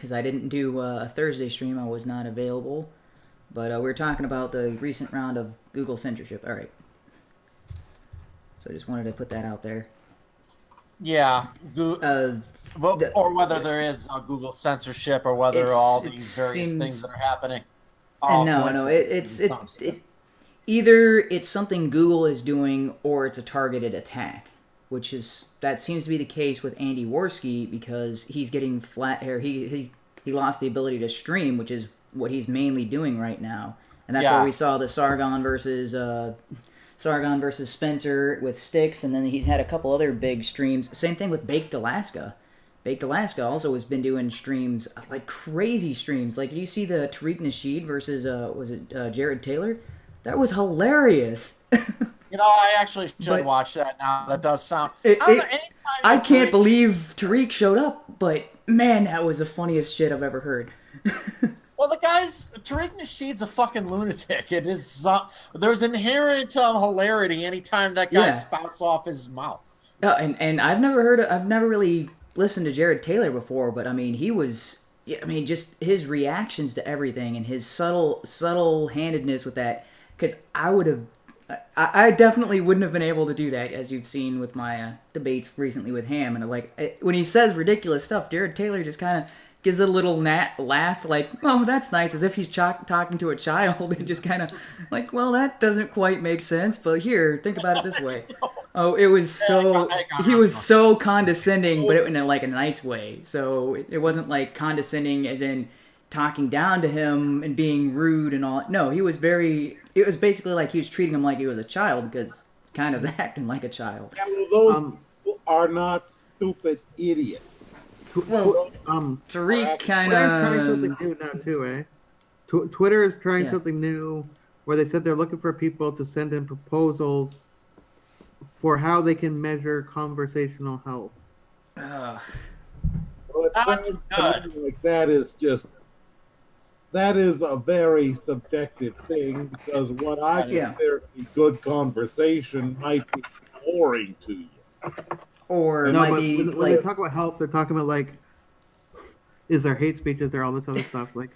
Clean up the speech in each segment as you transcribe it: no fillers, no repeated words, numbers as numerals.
because I didn't do a Thursday stream. I was not available. But we were talking about the recent round of Google censorship. All right. So I just wanted to put that out there. Yeah. The, or whether there is Google censorship, or whether all these various things that are happening. No, either it's something Google is doing or it's a targeted attack, that seems to be the case with Andy Worski, because he's getting flat hair. He lost the ability to stream, which is what he's mainly doing right now, and that's why we saw the Sargon versus Spencer with Styx, and then he's had a couple other big streams. Same thing with Baked Alaska. Baked Alaska also has been doing streams, like crazy streams. Like, do you see the Tariq Nasheed versus, Jared Taylor? That was hilarious. I actually should watch that now. That does sound... I can't believe Tariq showed up, but man, that was the funniest shit I've ever heard. Well, Tariq Nasheed's a fucking lunatic. It is... there's inherent hilarity anytime that guy spouts off his mouth. And I've never really listened to Jared Taylor before, but I mean, just his reactions to everything and his subtle handedness with that, because I definitely wouldn't have been able to do that, as you've seen with my debates recently with Ham. And when he says ridiculous stuff, Jared Taylor just kind of gives a little laugh, like, oh, that's nice, as if he's talking to a child, and just kind of like, well, that doesn't quite make sense, but here, think about it this way. Oh, it was he was so condescending, but in a nice way. So it wasn't like condescending as in talking down to him and being rude and all. No, it was basically like he was treating him like he was a child, because kind of acting like a child. Yeah, well, those people are not stupid idiots. Well, Tariq kind of... Twitter's trying something new now too, eh? Twitter is trying something new where they said they're looking for people to send in proposals for how they can measure conversational health. Well, like that is a very subjective thing, because what I consider to be good conversation might be boring to you. Or when they talk about health, they're talking about, like, is there hate speech? Is there all this other stuff? Like,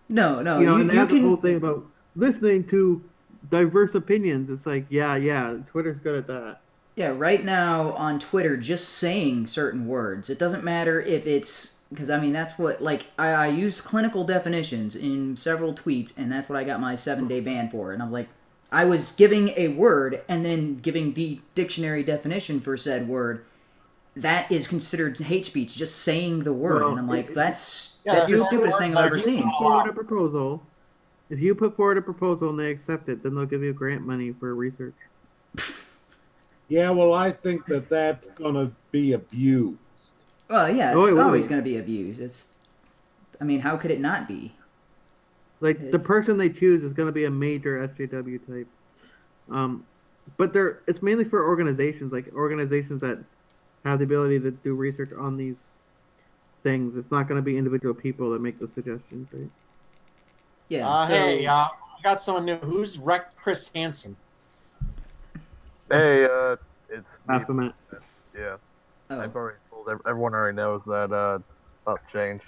no. And they have the whole thing about listening to diverse opinions. It's like, yeah, Twitter's good at that. Yeah, right now on Twitter, just saying certain words, it doesn't matter if it's... Because, I mean, that's what... Like, I used clinical definitions in several tweets, and that's what I got my 7-day ban for. And I'm like, I was giving a word and then giving the dictionary definition for said word. That is considered hate speech, just saying the word. And I'm like, that's the stupidest thing I've ever seen. If you put forward a proposal and they accept it, then they'll give you grant money for research. Yeah, well, I think that's going to be abused. Well, yeah, it's always going to be abused. I mean, how could it not be? Like, the person they choose is going to be a major SJW type. But it's mainly for organizations, like organizations that have the ability to do research on these things. It's not going to be individual people that make the suggestions, right? Yeah. Hey, I got someone new. Who's wrecked Chris Hansen? Hey, it's Matt. Yeah. Oh. I've already told everyone already knows that that's changed.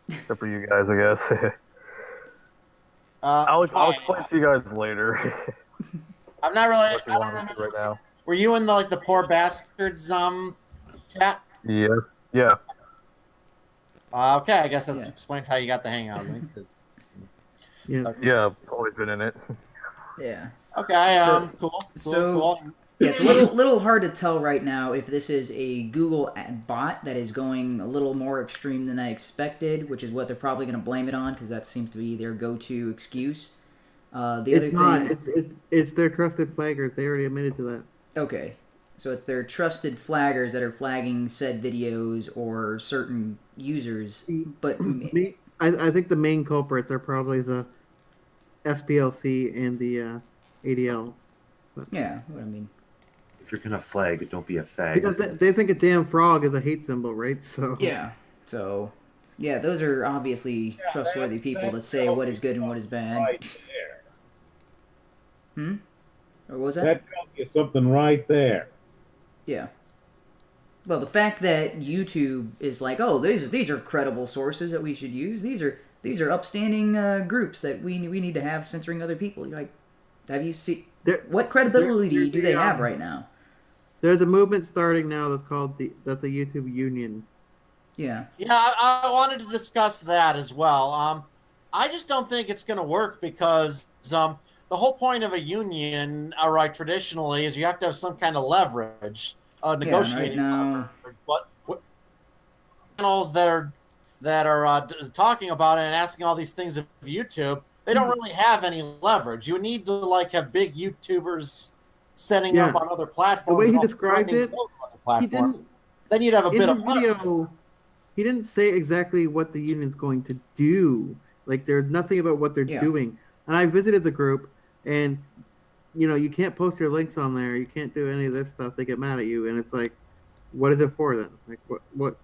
Except for you guys, I guess. I'll explain to you guys later. I'm not really. I don't remember right now. Were you in the Poor Bastards chat? Yes. Yeah. Okay, I guess that explains how you got the hangout link. Yeah, I've always been in it. Yeah. Okay. Cool. Yeah, it's a little hard to tell right now if this is a Google bot that is going a little more extreme than I expected, which is what they're probably going to blame it on, because that seems to be their go-to excuse. It's their trusted flaggers. They already admitted to that. Okay. So it's their trusted flaggers that are flagging said videos or certain users. But I think the main culprits are probably the SPLC and the ADL. But, yeah, what I mean. If you're gonna flag, don't be a fag. Because they think a damn frog is a hate symbol, right? So yeah. So yeah, those are obviously trustworthy people that say what is good and what is bad. Right there. Or was that? That tells you something right there. Yeah. Well, the fact that YouTube is like, oh, these are credible sources that we should use. These are upstanding groups that we need to have censoring other people. You're like, have you seen what credibility do they have right now? There's a movement starting now that's called the YouTube Union. Yeah. Yeah, I wanted to discuss that as well. I just don't think it's going to work because the whole point of a union, all right, traditionally, is you have to have some kind of leverage, negotiating leverage. But channels that are talking about it and asking all these things of YouTube, they don't really have any leverage. You need to like have big YouTubers setting up on other platforms. The way he described it, then you'd have a bit of video. He didn't say exactly what the union's going to do. Like, there's nothing about what they're doing. And I visited the group, and, you know, you can't post your links on there. You can't do any of this stuff. They get mad at you. And it's like, what is it for then? Like, what?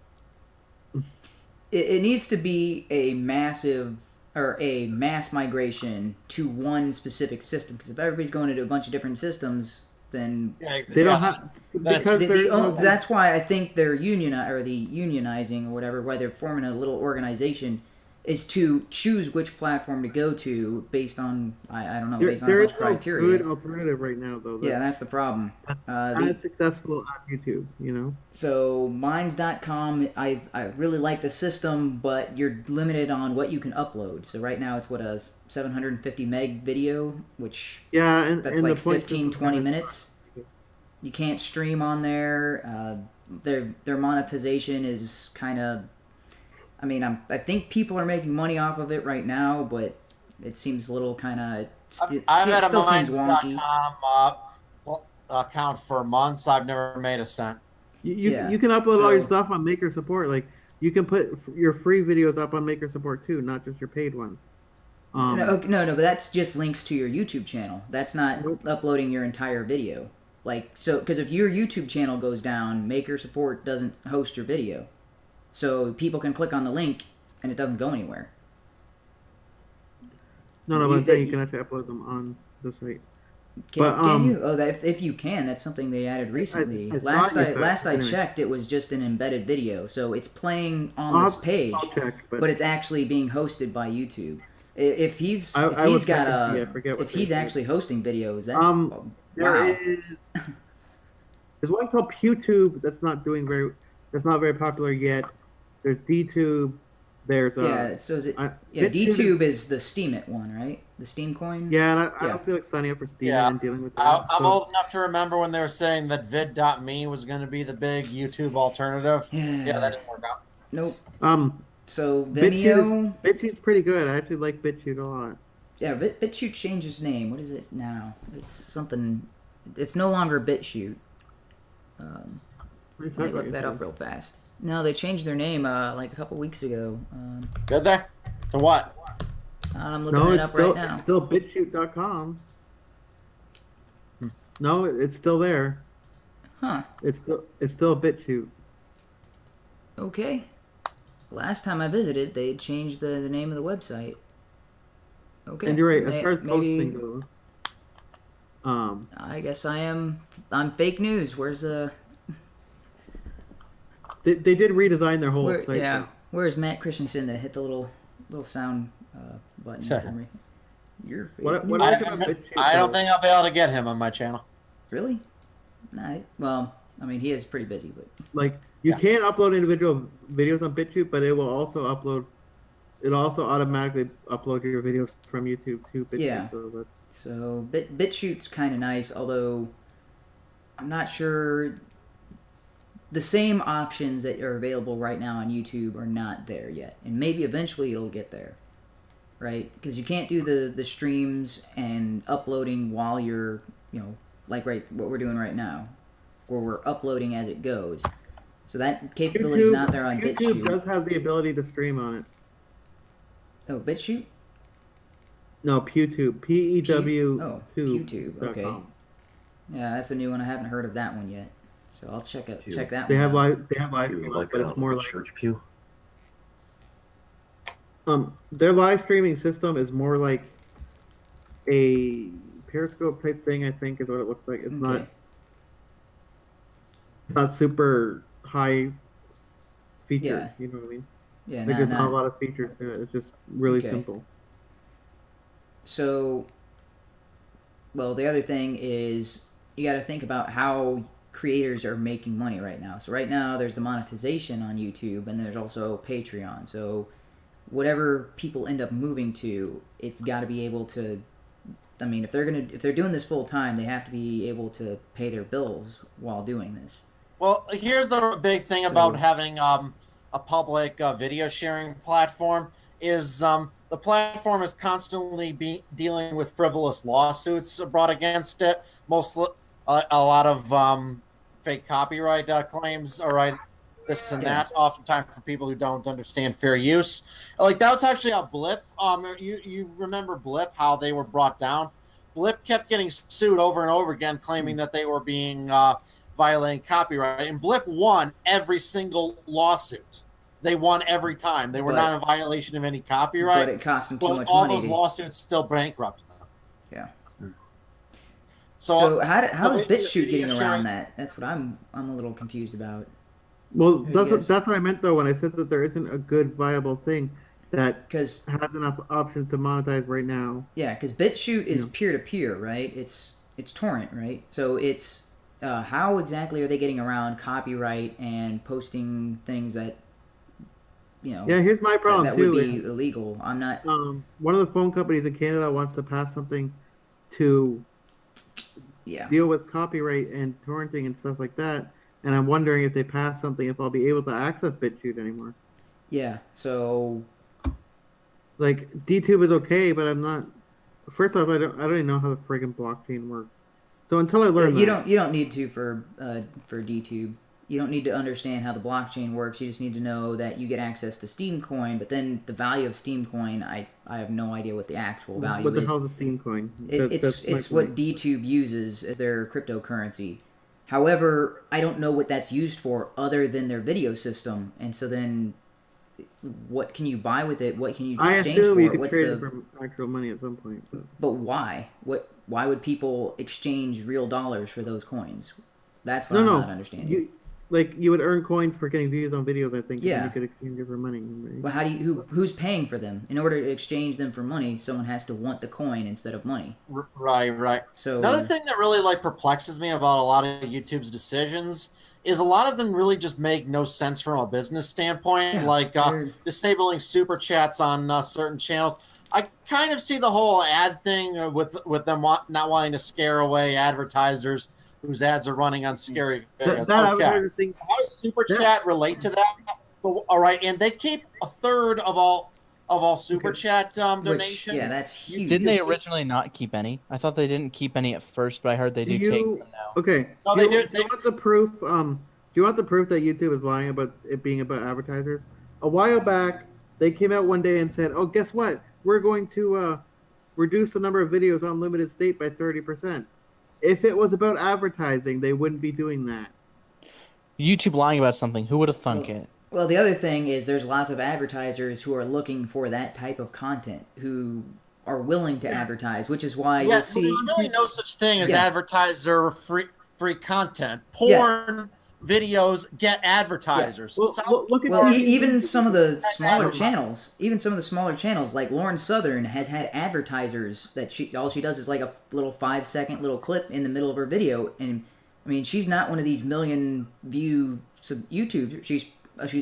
It needs to be a massive or a mass migration to one specific system. Because if everybody's going into a bunch of different systems, then they don't have. That's why I think they're unionizing or whatever. Why they're forming a little organization is to choose which platform to go to based on I don't know based on which criteria. There is no good alternative right now, though. Yeah, that's the problem. Not successful on YouTube, you know. So Minds.com, I really like the system, but you're limited on what you can upload. So right now it's a 750 meg video, which that's like 15-20 minutes. You can't stream on there. Their monetization is kind of. I mean, I think people are making money off of it right now, but it seems a little kind of. I've had a Minds.com account for months. I've never made a cent. You can upload all your stuff on Maker Support. Like, you can put your free videos up on Maker Support too, not just your paid ones. No, but that's just links to your YouTube channel. That's not uploading your entire video. Like, so, because if your YouTube channel goes down, Maker Support doesn't host your video. So people can click on the link and it doesn't go anywhere. No, but I'm saying you can actually upload them on the site. Can you? Oh, if you can, that's something they added recently. Last I checked, it was just an embedded video, so it's playing on this page, but it's actually being hosted by YouTube. If he's actually hosting videos, that's wow. There's one called PewTube that's not very popular yet. There's DTube. There's DTube is the Steam It one, right? The Steam coin. Yeah, and I don't feel like signing up for Steam and dealing with that. I'm old enough to remember when they were saying that vid.me was going to be the big YouTube alternative. Yeah, that didn't work out. Nope. So Vimeo. BitChute's pretty good. I actually like BitChute a lot. Yeah, BitChute changed its name. What is it now? It's something. It's no longer BitChute. Let me look that up real fast. No, they changed their name like a couple weeks ago. Did they? To what? I'm looking it up right now. It's still bitchute.com. No, it's still there. Huh. It's still BitChute. Okay. Last time I visited, they had changed the name of the website. Okay. And you're right, as far as posting goes. I guess I'm fake news. Where's the... They did redesign their whole site. Yeah. Where's Matt Christensen to hit the little sound button for me? You're fake news. I don't think I'll be able to get him on my channel. Really? Nah, well, I mean, he is pretty busy, but... Like, you can upload individual videos on BitChute, but it will also automatically upload your videos from YouTube to BitChute. Yeah. So BitChute's kind of nice, although I'm not sure the same options that are available right now on YouTube are not there yet, and maybe eventually it'll get there, right? Because you can't do the streams and uploading while you're, like what we're doing right now, where we're uploading as it goes. So that capability is not there on BitChute. YouTube does have the ability to stream on it. Oh, BitChute? No, PewTube. PEW. Oh, PewTube. Okay. Yeah, that's a new one. I haven't heard of that one yet. So I'll check that one. They have live, but it's more like Church Pew. Their live streaming system is more like a Periscope type thing. I think is what it looks like. It's not super high feature. Yeah. You know what I mean? Yeah, Like there's not a lot of features to it. It's just really simple. So, well, the other thing is you got to think about how creators are making money right now. So right now there's the monetization on YouTube, and there's also Patreon. So whatever people end up moving to, it's got to be able to. I mean, if they're doing this full time, they have to be able to pay their bills while doing this. Well, here's the big thing about having a public video sharing platform is the platform is constantly dealing with frivolous lawsuits brought against it. Mostly, a lot of fake copyright claims. All right, this and that. Oftentimes for people who don't understand fair use. Like that was actually a Blip. You remember Blip? How they were brought down. Blip kept getting sued over and over again, claiming that they were being violating copyright, and Blip won every single lawsuit. They won every time. They were not in violation of any copyright. But it cost them too much all money. Those lawsuits still bankrupted them. Yeah. So how is BitChute getting around that? That's what I'm a little confused about. Well, that's what I meant though when I said that there isn't a good viable thing that has enough options to monetize right now. Yeah, because BitChute is peer-to-peer, right? It's torrent, right? So it's how exactly are they getting around copyright and posting things that Yeah, here's my problem that too. Would be illegal. I'm not. One of the phone companies in Canada wants to pass something to deal with copyright and torrenting and stuff like that. And I'm wondering if they pass something, if I'll be able to access BitChute anymore. Yeah. So. Like DTube is okay, but I'm not. First off, I don't even know how the friggin' blockchain works. So until I learn, you don't need to for DTube. You don't need to understand how the blockchain works. You just need to know that you get access to Steam Coin. But then the value of Steam Coin, I have no idea what the actual value is. What the hell is Steam Coin? It's what DTube uses as their cryptocurrency. However, I don't know what that's used for other than their video system. And so then, what can you buy with it? What can you exchange for? I assume you could trade it for actual money at some point. But why? Why would people exchange real dollars for those coins? That's what I'm not understanding. You would earn coins for getting views on videos, I think. Yeah. And you could exchange it for money. Right? But who's paying for them? In order to exchange them for money, someone has to want the coin instead of money. Right. So another thing that really perplexes me about a lot of YouTube's decisions is a lot of them really just make no sense from a business standpoint, disabling super chats on certain channels. I kind of see the whole ad thing with them not wanting to scare away advertisers whose ads are running on scary videos. How does Super Chat relate to that? All right, and they keep a third of all Super Chat donations. That's huge. Didn't they originally not keep any? I thought they didn't keep any at first, but I heard they do take them now. Okay. No, they do. Do you want the proof? Do you want the proof that YouTube is lying about it being about advertisers? A while back, they came out one day and said, "Oh, guess what? We're going to reduce the number of videos on limited state by 30%. If it was about advertising, they wouldn't be doing that. YouTube lying about something. Who would have thunk it? Well, the other thing is there's lots of advertisers who are looking for that type of content, who are willing to advertise, which is why you'll see... There's really no such thing as advertiser free content. Porn videos get advertisers. Even some of the smaller channels, like Lauren Southern has had advertisers that all she does is like a little 5-second little clip in the middle of her video, and I mean she's not one of these million view YouTube. She's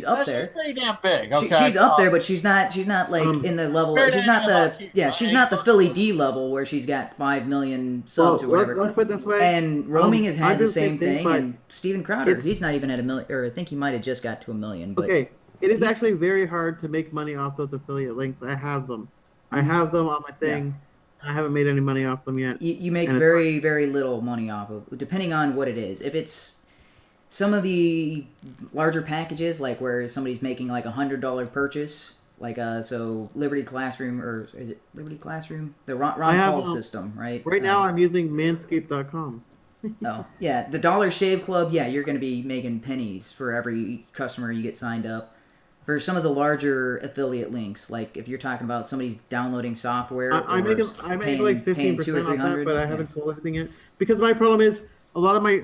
up there. She's pretty damn big. Okay. She's up there, but she's not like in the level. She's not the Philly D level where she's got 5 million subs or whatever. Let's put it this way. And Roaming has had the same thing, and Steven Crowder, he's not even at 1 million, or I think he might have just got to 1 million. But okay, it is actually very hard to make money off those affiliate links. I have them on my thing. I haven't made any money off them yet. You make very, very little money off of, depending on what it is. If it's some of the larger packages, like where somebody's making like $100 purchase, like so Liberty Classroom, or is it Liberty Classroom? The Ron Paul system, right? Right now I'm using manscaped.com. Oh, yeah. The Dollar Shave Club, you're going to be making pennies for every customer you get signed up. For some of the larger affiliate links, like if you're talking about somebody's downloading software, I make like 15% off that, but I haven't sold everything yet. Because my problem is a lot of my...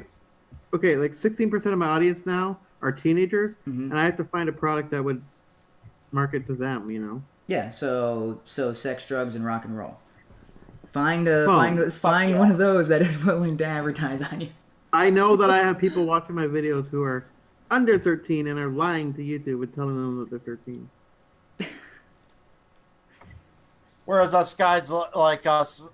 Okay, like 16% of my audience now are teenagers, Mhm. and I have to find a product that would market to them. You know. Yeah, so sex, drugs, and rock and roll. Find a Oh, find one of those that is willing to advertise on you. I know that I have people watching my videos who are under 13 and are lying to YouTube and telling them that they're 13. Whereas us guys like us,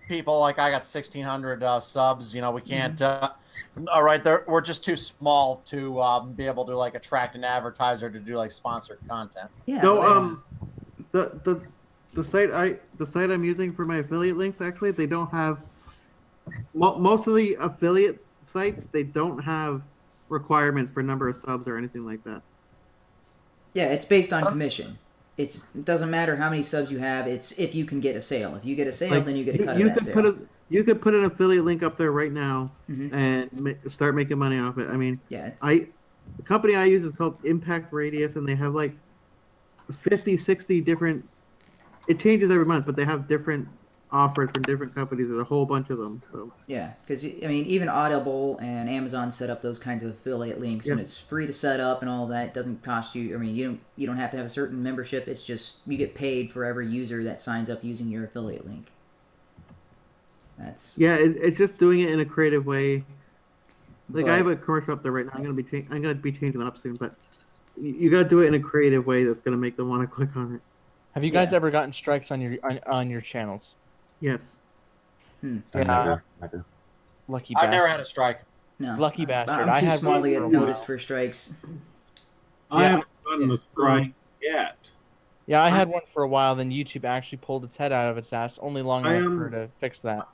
people like I got 1,600 subs. We can't. All right, we're just too small to be able to like attract an advertiser to do like sponsored content. Yeah. So the site I'm using for my affiliate links, actually, they don't have most of the affiliate sites. They don't have requirements for number of subs or anything like that. Yeah, it's based on commission. It doesn't matter how many subs you have. It's if you can get a sale. If you get a sale, then you get a cut of that sale. You could put an affiliate link up there right now Mhm. and start making money off it. I mean, Yeah. the company I use is called Impact Radius, and they have like 50, 60 different. It changes every month, but they have different offers from different companies. There's a whole bunch of them. So Yeah, because I mean, even Audible and Amazon set up those kinds of affiliate links, and it's free to set up and all that. It doesn't cost you. I mean, you don't have to have a certain membership. It's just you get paid for every user that signs up using your affiliate link. That's it's just doing it in a creative way. Like I have a commercial up there right now. I'm gonna be changing that up soon, but you got to do it in a creative way that's gonna make them want to click on it. Have you guys ever gotten strikes on your channels? Yes. Never. Lucky I've bastard. never had a strike. no Lucky bastard. I'm too I had small one to for get a noticed while. for strikes. I Yeah. haven't gotten the strike yet. Yeah, I had one for a while. Then YouTube actually pulled its head out of its ass only long enough for her to fix that.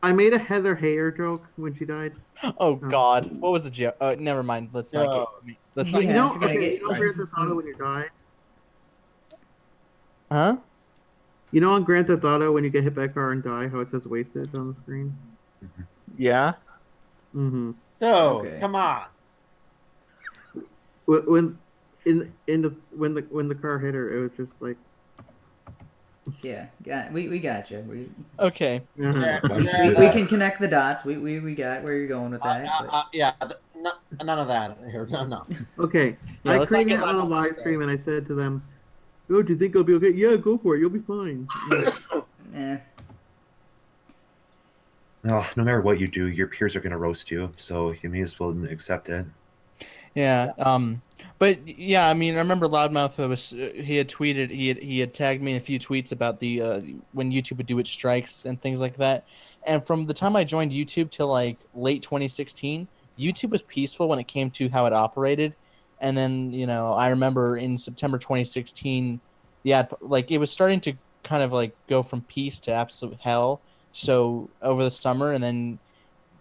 I made a Heather Heyer joke when she died. Oh God, what was the joke? Never mind. Let's not get. Let's not. Yeah, You know, it's gonna okay, get- you know Grand Theft Auto when you die? Huh? You know on Grand Theft Auto when you get hit by a car and die, how it says wasted on the screen? Yeah. Mm-hmm. Dude, come on. When the car hit her, it was just like. Yeah, we got you. Okay. Yeah, We can connect the dots. We got where you're going with that. but- none of that here. No. Okay, Yeah, I let's not created get it on a left live there. stream and I said to them, "Oh, do you think I'll be okay? Yeah, go for it. You'll be fine." Eh. Oh, no matter what you do, your peers are going to roast you, so you may as well accept it. Yeah. But yeah, I mean, I remember Loudmouth he had tweeted he had tagged me in a few tweets about the when YouTube would do its strikes and things like that. And from the time I joined YouTube till like late 2016, YouTube was peaceful when it came to how it operated. And then, I remember in September 2016, it was starting to kind of like go from peace to absolute hell. So over the summer, and then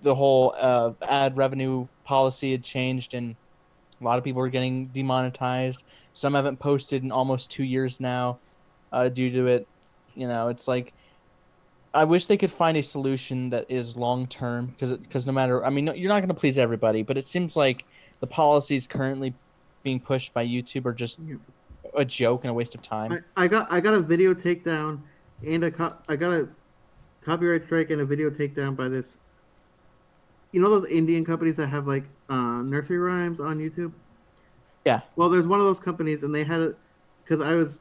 the whole ad revenue policy had changed, and a lot of people were getting demonetized. Some haven't posted in almost 2 years now due to it. It's like I wish they could find a solution that is long term because no matter, I mean, you're not going to please everybody, but it seems like the policies currently being pushed by YouTube are just a joke and a waste of time. I got a video takedown and I got a copyright strike and a video takedown by this. You know those Indian companies that have like nursery rhymes on YouTube? Yeah. Well, there's one of those companies, and they had it because I was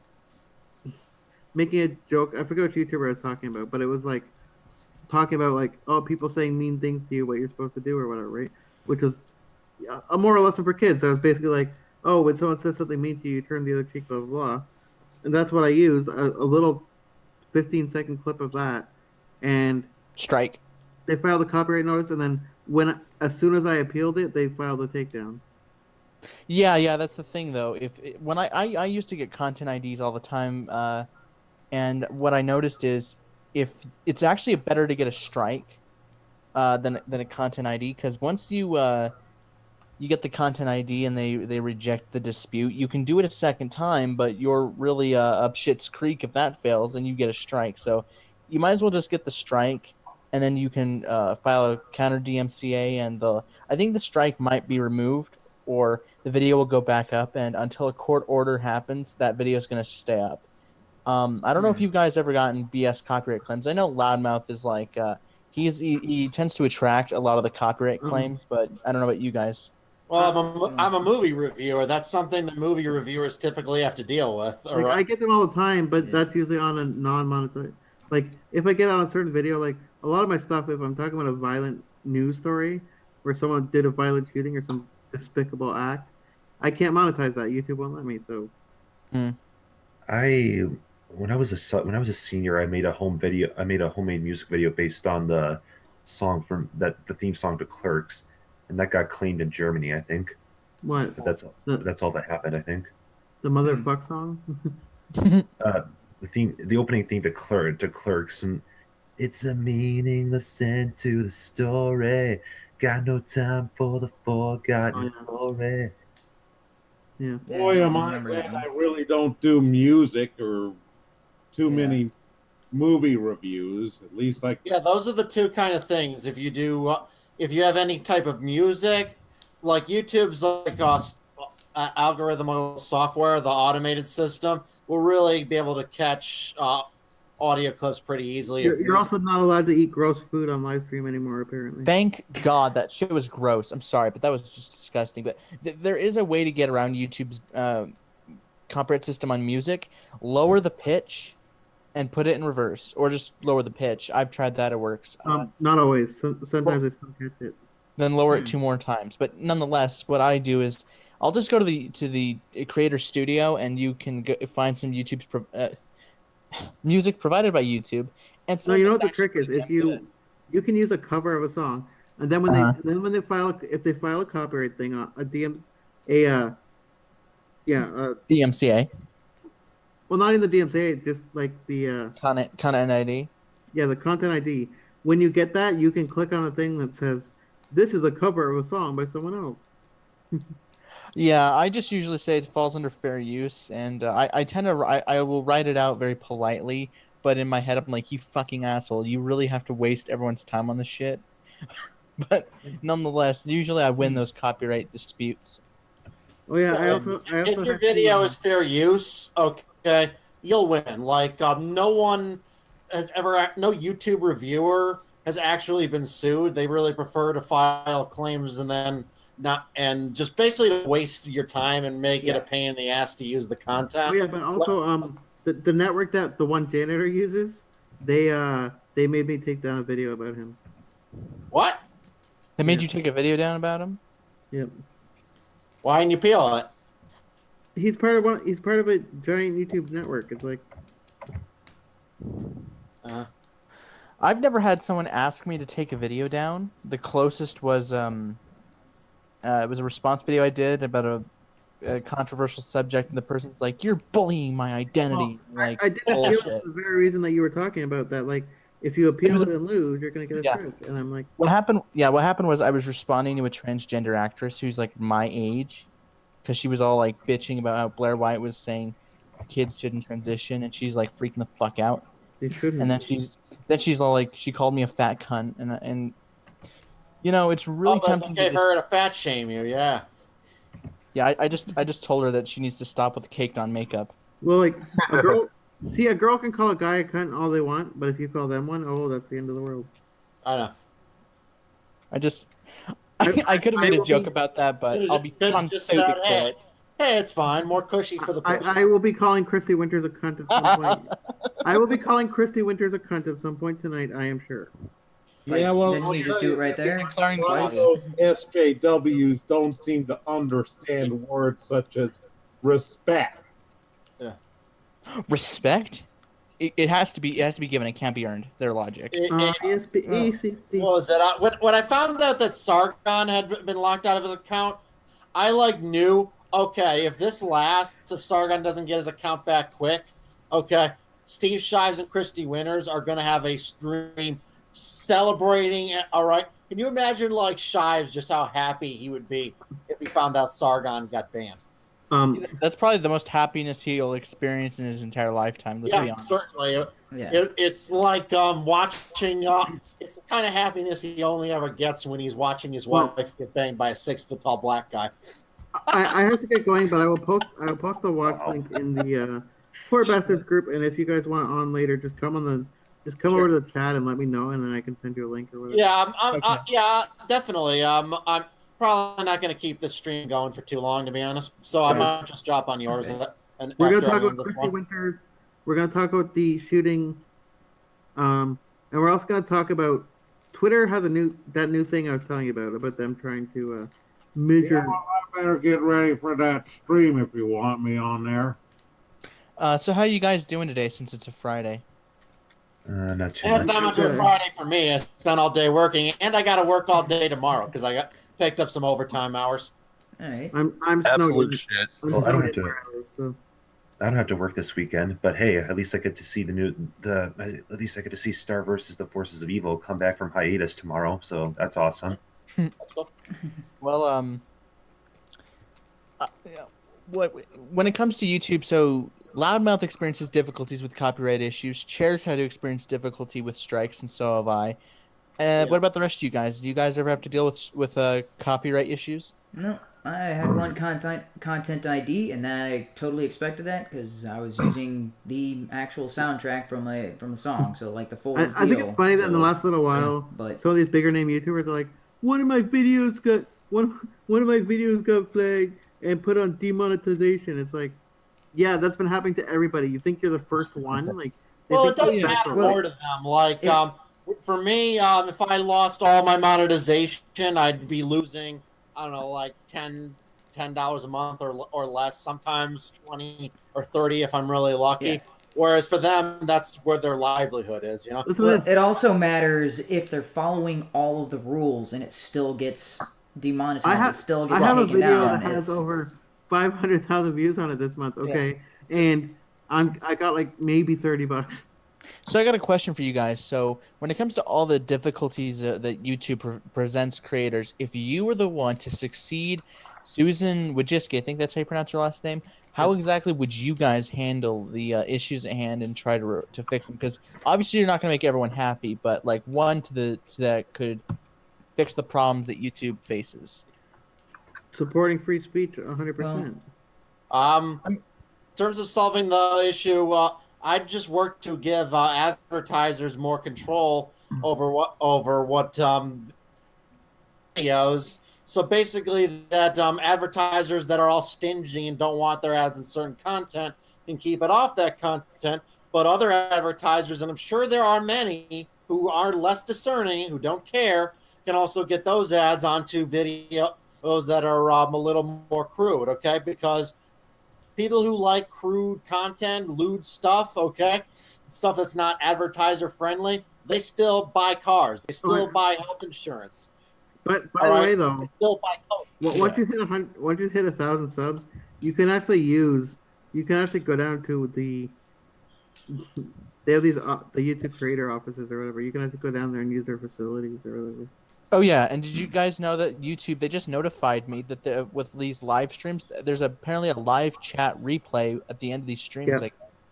making a joke. I forget which YouTuber I was talking about, but it was like talking about like, oh, people saying mean things to you, what you're supposed to do or whatever, right? Which was a moral lesson for kids. That was basically like, oh, when someone says something mean to you, you turn the other cheek, blah blah blah. And that's what I used. A little 15-second clip of that, and Strike. they filed a copyright notice, and then as soon as I appealed it, they filed a takedown. Yeah, that's the thing though. When I used to get content IDs all the time, and what I noticed is if it's actually better to get a strike than a content ID, because once you get the content ID and they reject the dispute, you can do it a second time, but you're really up shit's creek if that fails, and you get a strike. So you might as well just get the strike, and then you can file a counter DMCA, and I think the strike might be removed, or the video will go back up, and until a court order happens, that video is going to stay up. I don't know if you guys ever gotten BS copyright claims. I know Loudmouth is like he tends to attract a lot of the copyright claims, but I don't know about you guys. Well, I'm a movie reviewer. That's something that movie reviewers typically have to deal with. Like, I get them all the time, but that's usually on a non-monetary. Like, if I get on a certain video, like a lot of my stuff, if I'm talking about a violent news story where someone did a violent shooting or some despicable act, I can't monetize that. YouTube won't let me. So, When I was a senior, I made a homemade music video based on the theme song to Clerks, and that got claimed in Germany, I think. what? But that's all that happened, I think. The motherfuck song? The opening theme to Clerks, and it's a meaningless end to the story. Got no time for the forgotten glory. Yeah. Boy, am I glad I really don't do music or too many movie reviews. At least Yeah, those are the two kind of things. If you have any type of music, like YouTube's like algorithmic software, the automated system will really be able to catch audio clips pretty easily. You're also not allowed to eat gross food on live stream anymore, apparently. Thank God that shit was gross. I'm sorry, but that was just disgusting. But there is a way to get around YouTube's copyright system on music. Lower the pitch and put it in reverse, or just lower the pitch. I've tried that; it works. Not always. Sometimes I still catch it. Then lower it 2 more times. But nonetheless, what I do is I'll just go to the creator studio, and you can find some YouTube's music provided by YouTube. And so No, you know what the trick is? If you can use a cover of a song, and then when they file a copyright thing, DMCA. Well, not in the DMCA, just like the content ID. Yeah, the content ID. When you get that, you can click on a thing that says, "This is a cover of a song by someone else." Yeah, I just usually say it falls under fair use, and I tend to I will write it out very politely, but in my head I'm like, you fucking asshole, you really have to waste everyone's time on this shit. But nonetheless, usually I win those copyright disputes. Oh yeah, I also if your video is fair use, okay, you'll win. Like no YouTube reviewer has actually been sued. They really prefer to file claims and just basically waste your time and make it a pain in the ass to use the content. Oh yeah, but also the network that the one janitor uses, they made me take down a video about him. What? They made you take a video down about him? Yep. Why didn't you peel it? He's part of a giant YouTube network. It's like I've never had someone ask me to take a video down. The closest was it was a response video I did about a controversial subject, and the person's like, "You're bullying my identity." Well, I didn't feel for the very reason that you were talking about, that like if you appeal and lose, you're gonna get a strike. And I'm like, what happened? Yeah, what happened was I was responding to a transgender actress who's like my age, because she was all like bitching about how Blair White was saying kids shouldn't transition, and she's like freaking the fuck out. They shouldn't. And then she's all like, she called me a fat cunt, and you know, it's really tempting. Okay, her to fat shame you, yeah. Yeah, I just told her that she needs to stop with the caked on makeup. Well, like a girl can call a guy a cunt all they want, but if you call them one, oh, that's the end of the world. I know. I could have made a joke about that, but I'll be stupid for it. Hey, it's fine. More cushy for the push. I will be calling Christy Winters a cunt at some point. I will be calling Christy Winters a cunt at some point tonight, I am sure. Yeah, well, didn't you just do it right there? Those SJWs don't seem to understand words such as respect. Yeah. Respect? It has to be given. It can't be earned. Their logic. Well, is that when I found out that Sargon had been locked out of his account, I knew, okay, if this lasts, if Sargon doesn't get his account back quick, okay, Steve Shives and Christy Winters are going to have a stream celebrating it. All right. Can you imagine Shives just how happy he would be if he found out Sargon got banned? That's probably the most happiness he'll experience in his entire lifetime. Let's be honest. Certainly. Yeah. It's like watching. It's the kind of happiness he only ever gets when he's watching his wife get banged by a 6-foot-tall black guy. I have to get going, but I will post the watch link in the Poor Bastards group, and if you guys want on later, just come over to the chat and let me know, and then I can send you a link or whatever. Yeah, yeah, definitely. probably not going to keep this stream going for too long, to be honest. So I might just drop on yours. Okay. And We're going after to I talk end about this Christy one. Winters. We're going to talk about the shooting. And we're also going to talk about Twitter has that new thing I was telling you about them trying to measure. Yeah, well, I better get ready for that stream if you want me on there. So how are you guys doing today since it's a Friday? Not too It's much. not much of a Friday for me. I spent all day working, and I got to work all day tomorrow because I got picked up some overtime hours. All right. I'm Absolute snowed shit. in. Well, I don't have snowed in to. where I live, so. I don't have to work this weekend, but hey, at least I get to see at least I get to see Star versus the Forces of Evil come back from hiatus tomorrow, so that's awesome. That's cool. Well, yeah, when it comes to YouTube, so Loudmouth experiences difficulties with copyright issues. Chairs had to experience difficulty with strikes, and so have I. What about the rest of you guys? Do you guys ever have to deal with copyright issues? No, I had one content ID, and I totally expected that because I was using the actual soundtrack from the song, so like the full. I think it's funny that in the last little while, but some of these bigger name YouTubers are like, one of my videos got flagged and put on demonetization. It's like, yeah, that's been happening to everybody. You think you're the first one? Like, Well, it does matter more to them. Like, for me, if I lost all my monetization, I'd be losing, I don't know, like $10 a month or less. Sometimes 20 or 30 if I'm really lucky. Yeah. Whereas for them, that's where their livelihood is. You know. Well, it also matters if they're following all of the rules, and it still gets demonetized. It still gets taken down. I have a video that has over 500,000 views on it this month. Okay, and I got like maybe $30. So I got a question for you guys. So when it comes to all the difficulties that YouTube presents creators, if you were the one to succeed, Susan Wojcicki, I think that's how you pronounce her last name, how exactly would you guys handle the issues at hand and try to fix them? Because obviously you're not going to make everyone happy, but like one that could fix the problems that YouTube faces. Supporting free speech 100%. In terms of solving the issue, I'd just work to give advertisers more control over what videos. So basically, that advertisers that are all stingy and don't want their ads in certain content can keep it off that content. But other advertisers, and I'm sure there are many who are less discerning, who don't care, can also get those ads onto videos that are a little more crude. Okay, because people who like crude content, lewd stuff, okay, stuff that's not advertiser friendly, they still buy cars. They still buy health insurance. But by the way, though, they still buy once you hit 1,000 subs, you can actually go down to they have these the YouTube creator offices or whatever. You can actually go down there and use their facilities or whatever. Oh yeah, and did you guys know that YouTube, they just notified me that with these live streams, there's apparently a live chat replay at the end of these streams, I guess,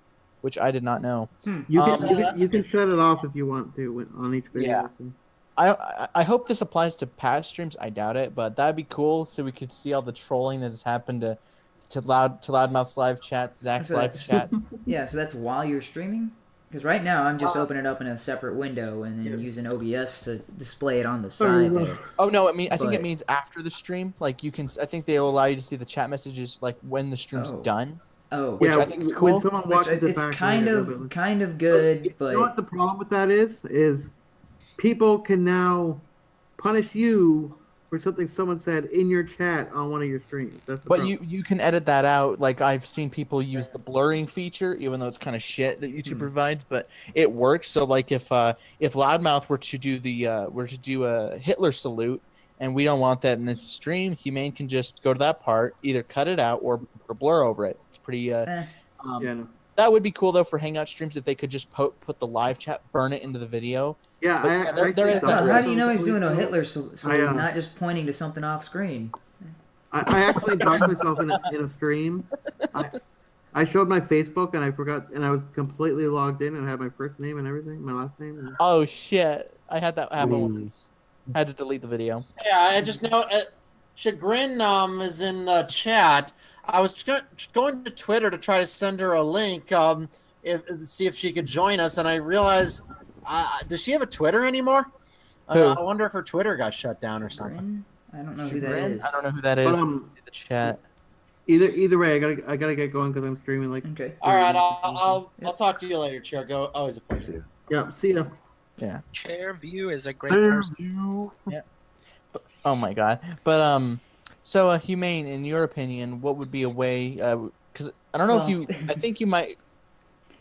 which I did not know. You can shut it off if you want to on each video. Yeah. So. I hope this applies to past streams. I doubt it, but that'd be cool so we could see all the trolling that has happened to Loudmouth's live chats, Zach's live chats. Yeah, so that's while you're streaming? Because right now I'm just opening it up in a separate window and then using OBS to display it on the side there. Oh no, I think it means after the stream. Like I think they will allow you to see the chat messages like when the stream's done. Oh, which I think is cool. It's kind of good, but you know what the problem with that is people can now punish you for something someone said in your chat on one of your streams. That's the problem. You can edit that out. Like I've seen people use the blurring feature, even though it's kind of shit that YouTube provides, but it works. So like if Loudmouth were to do a Hitler salute, and we don't want that in this stream, HUMANE can just go to that part, either cut it out or blur over it. It's pretty. That would be cool though for Hangout streams if they could just put the live chat, burn it into the video. Yeah, how do you know he's doing a Hitler salute, not just pointing to something off screen? I actually doxed myself in a stream. I showed my Facebook and I forgot, and I was completely logged in and had my first name and everything, my last name. Oh shit! I had that happen once. I had to delete the video. Yeah, I just know Chagrin is in the chat. I was going to Twitter to try to send her a link, see if she could join us, and I realized, does she have a Twitter anymore? I wonder if her Twitter got shut down or something. I don't know who that is. I don't know who that is. In the chat. Either way, I gotta get going because I'm streaming like. Okay. All right, I'll talk to you later, Chair. Go. Always a pleasure. Yeah. See ya. Yeah. Chair View is a great person. Yeah. Oh my god. But so Humane, in your opinion, what would be a way? Because I don't know if you. I think you might.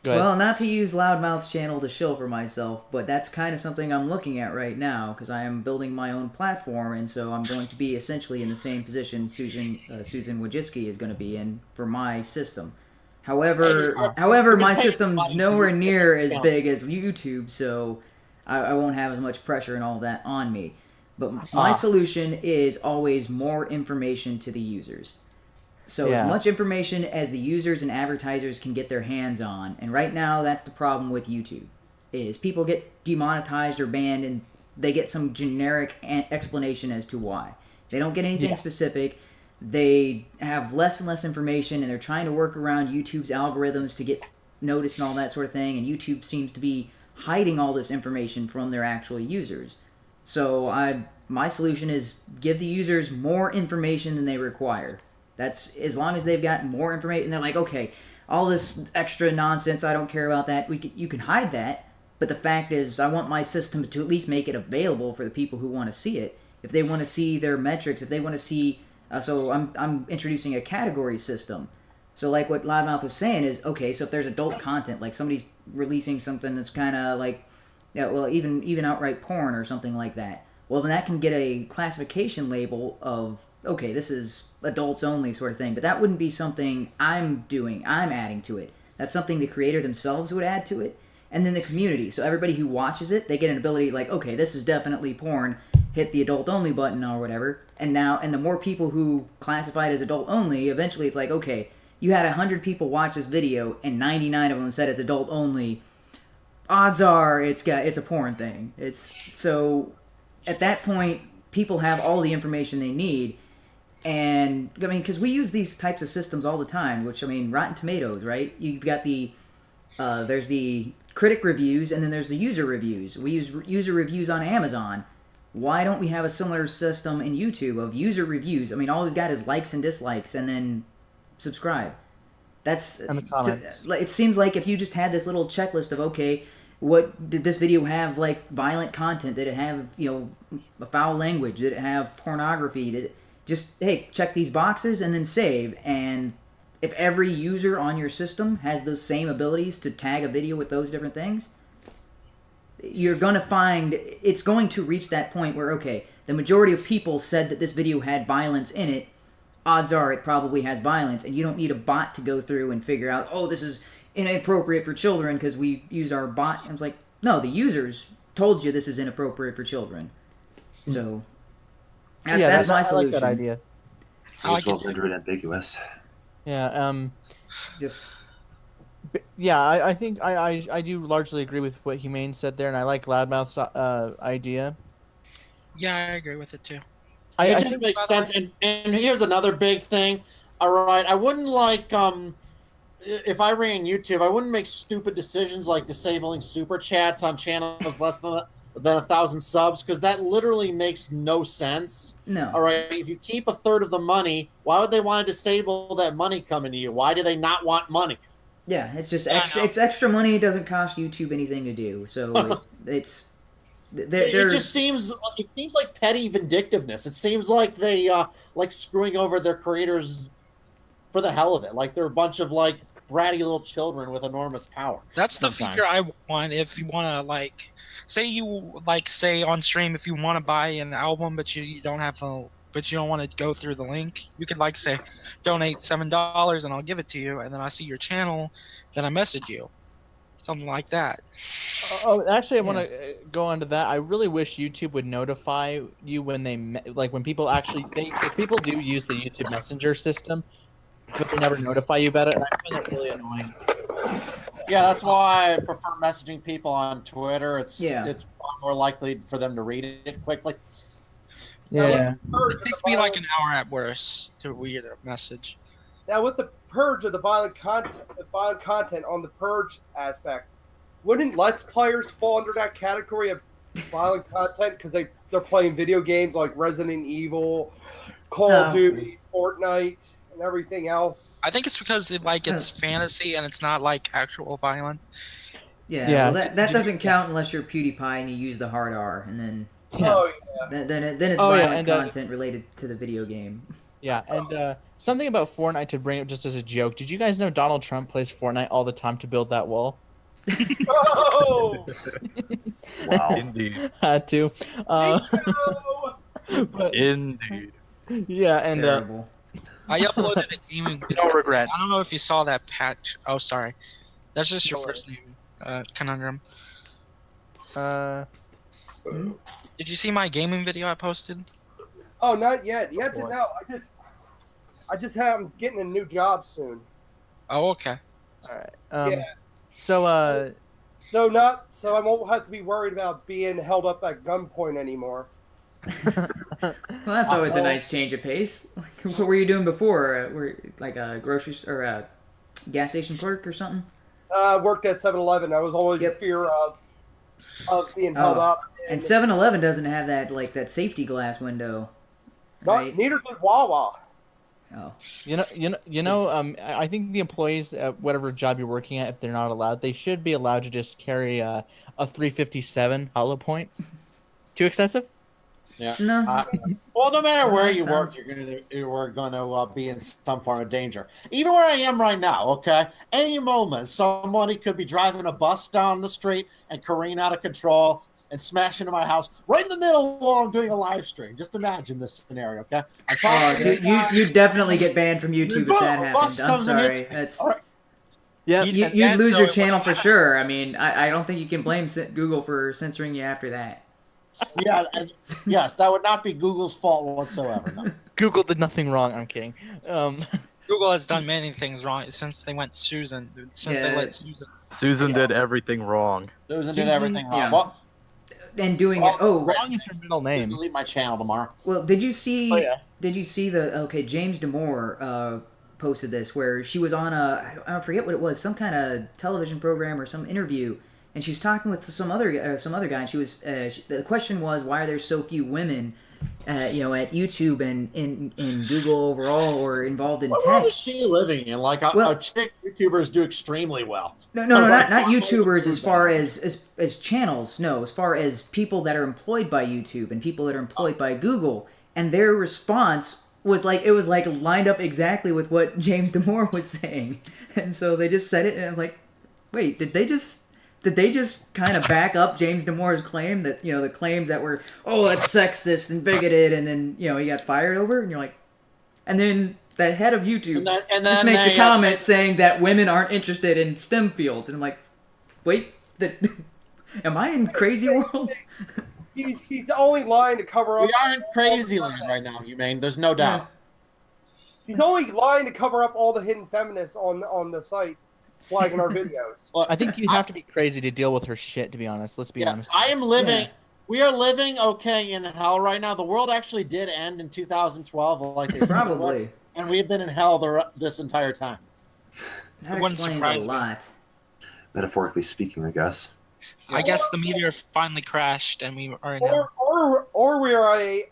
Go ahead. Well, not to use Loudmouth's channel to shill for myself, but that's kind of something I'm looking at right now because I am building my own platform, and so I'm going to be essentially in the same position Susan Wojcicki is going to be in for my system. However, my system's nowhere near as big as YouTube, so I won't have as much pressure and all that on me. But my solution is always more information to the users. So as much information as the users and advertisers can get their hands on. And right now, that's the problem with YouTube, is people get demonetized or banned and they get some generic explanation as to why. They don't get anything specific. They have less and less information, and they're trying to work around YouTube's algorithms to get noticed and all that sort of thing. And YouTube seems to be hiding all this information from their actual users. So my solution is give the users more information than they require. That's as long as they've got more information. They're like, okay, all this extra nonsense, I don't care about that. You can hide that, but the fact is, I want my system to at least make it available for the people who want to see it. If they want to see their metrics, if they want to see, so I'm introducing a category system. So like what Loudmouth was saying is, okay, so if there's adult content, like somebody's releasing something that's kind of like, even outright porn or something like that, well, then that can get a classification label of, okay, this is adults only sort of thing. But that wouldn't be something I'm adding to it. That's something the creator themselves would add to it. And then the community. So everybody who watches it, they get an ability like, okay, this is definitely porn. Hit the adult only button or whatever. And the more people who classify it as adult only, eventually it's like, okay, you had 100 people watch this video and 99 of them said it's adult only. Odds are it's a porn thing. So at that point, people have all the information they need. And, I mean, because we use these types of systems all the time, which, I mean, Rotten Tomatoes, right? You've got there's the critic reviews, and then there's the user reviews. We use user reviews on Amazon. Why don't we have a similar system in YouTube of user reviews? I mean, all we've got is likes and dislikes, and then subscribe. And the comments. It seems like if you just had this little checklist of, okay, what did this video have, like, violent content? Did it have, a foul language? Did it have pornography? Just, hey, check these boxes and then save. And if every user on your system has those same abilities to tag a video with those different things, you're going to find it's going to reach that point where, okay, the majority of people said that this video had violence in it. Odds are it probably has violence, and you don't need a bot to go through and figure out, oh, this is inappropriate for children because we used our bot. And it's like, no, the users told you this is inappropriate for children. So that's my solution. I like that idea. It's well rendered ambiguous. Yeah. I think I do largely agree with what Humane said there, and I like Loudmouth's idea. Yeah, I agree with it too. It just makes sense. And here's another big thing. All right, I wouldn't like if I ran YouTube, I wouldn't make stupid decisions like disabling super chats on channels less than 1,000 subs, because that literally makes no sense. No. All right, if you keep a third of the money, why would they want to disable that money coming to you? Why do they not want money? Yeah, it's just extra. It's extra money. It doesn't cost YouTube anything to do. So it just seems like petty vindictiveness. It seems like they like screwing over their creators for the hell of it. Like they're a bunch of like bratty little children with enormous power. That's the feature I want. If you want to say on stream, if you want to buy an album but you don't want to go through the link, you could say donate $7 and I'll give it to you, and then I see your channel, then I message you, something like that. Actually, I want to go on to that. I really wish YouTube would notify you when when people if people do use the YouTube Messenger system, but they never notify you about it, and I find that really annoying. Yeah, that's why I prefer messaging people on Twitter. It's far more likely for them to read it quickly. Yeah. It takes me like an hour at worst to read a message. Now, with the purge of the violent content on the purge aspect, wouldn't Let's Players fall under that category of violent content because they're playing video games like Resident Evil, Call of No. Duty, Fortnite, and everything else. I think it's because it's fantasy and it's not like actual violence. Yeah, Yeah, well, that doesn't count unless you're PewDiePie and you use the hard R, and then Oh then it's Oh, yeah, violent and, content related to the video game. Yeah, and something about Fortnite to bring up just as a joke. Did you guys know Donald Trump plays Fortnite all the time to build that wall? Oh! Wow. Indeed. Had to. But, Indeed. yeah, and Terrible. I uploaded a gaming video. no regrets. I don't know if you saw that patch. Oh, sorry. That's just your No first name, Conundrum. Did you see my gaming video I posted? Oh, not yet. Yet to know. I just I'm getting a new job soon. Oh, okay. All right. Yeah. So So I won't have to be worried about being held up at gunpoint anymore. Well, that's always a nice change of pace. Like, what were you doing before? Were like a grocery or a gas station clerk or something? Worked at 7-Eleven. I was always in fear of being held up. And 7-Eleven doesn't have that safety glass window, right? Neither did Wawa. Oh. I think the employees at whatever job you're working at, if they're not allowed, they should be allowed to just carry a 357 hollow points. Too excessive? Yeah. No. Well, no matter where that you work, you're going to be in some form of danger. Even where I am right now, okay? Any moment, somebody could be driving a bus down the street and careen out of control and smash into my house right in the middle while I'm doing a live stream. Just imagine this scenario, okay? You definitely get banned from YouTube if that Bus happened. I'm comes and hits sorry. me. That's All right. Yeah. you'd lose your channel for sure. I mean, I don't think you can blame Google for censoring you after that. Yeah, yes, that would not be Google's fault whatsoever. No. Google did nothing wrong. I'm kidding. Google has done many things wrong since they went Susan. Since they let Susan. Susan did everything wrong. Susan did everything wrong. Yeah. Well, And doing it. Oh, Wrong is her middle name. delete my channel tomorrow. well, did you see? Oh, yeah. Did you see James Damore posted this where she was on I forget what it was, some kind of television program or some interview, and she was talking with some other guy, and she was the question was, why are there so few women at YouTube and in Google overall or involved in What tech? world is she living in? Like, chick YouTubers do extremely well. No, not YouTubers as far as channels. No, as far as people that are employed by YouTube and people that are employed by Google, and their response was it was lined up exactly with what James Damore was saying, and so they just said it, and I'm like, wait, did they just kind of back up James Damore's claim that the claims that were that's sexist and bigoted, and then he got fired over, and you're like, and then the head of YouTube just makes a comment saying that women aren't interested in STEM fields, and I'm like, wait, am I in crazy world? He's only lying to cover up. We are in crazy land right now, HUMANe. There's no doubt. He's only lying to cover up all the hidden feminists on the site flagging our videos. Well, I think you have to be crazy to deal with her shit, to be honest. Let's be honest. I am living. Yeah. We are living in hell right now. The world actually did end in 2012, like they said. Probably. And we have been in hell this entire time. That explains a lot. Metaphorically speaking, I guess. I guess the meteor finally crashed, and we are in hell. Or we are a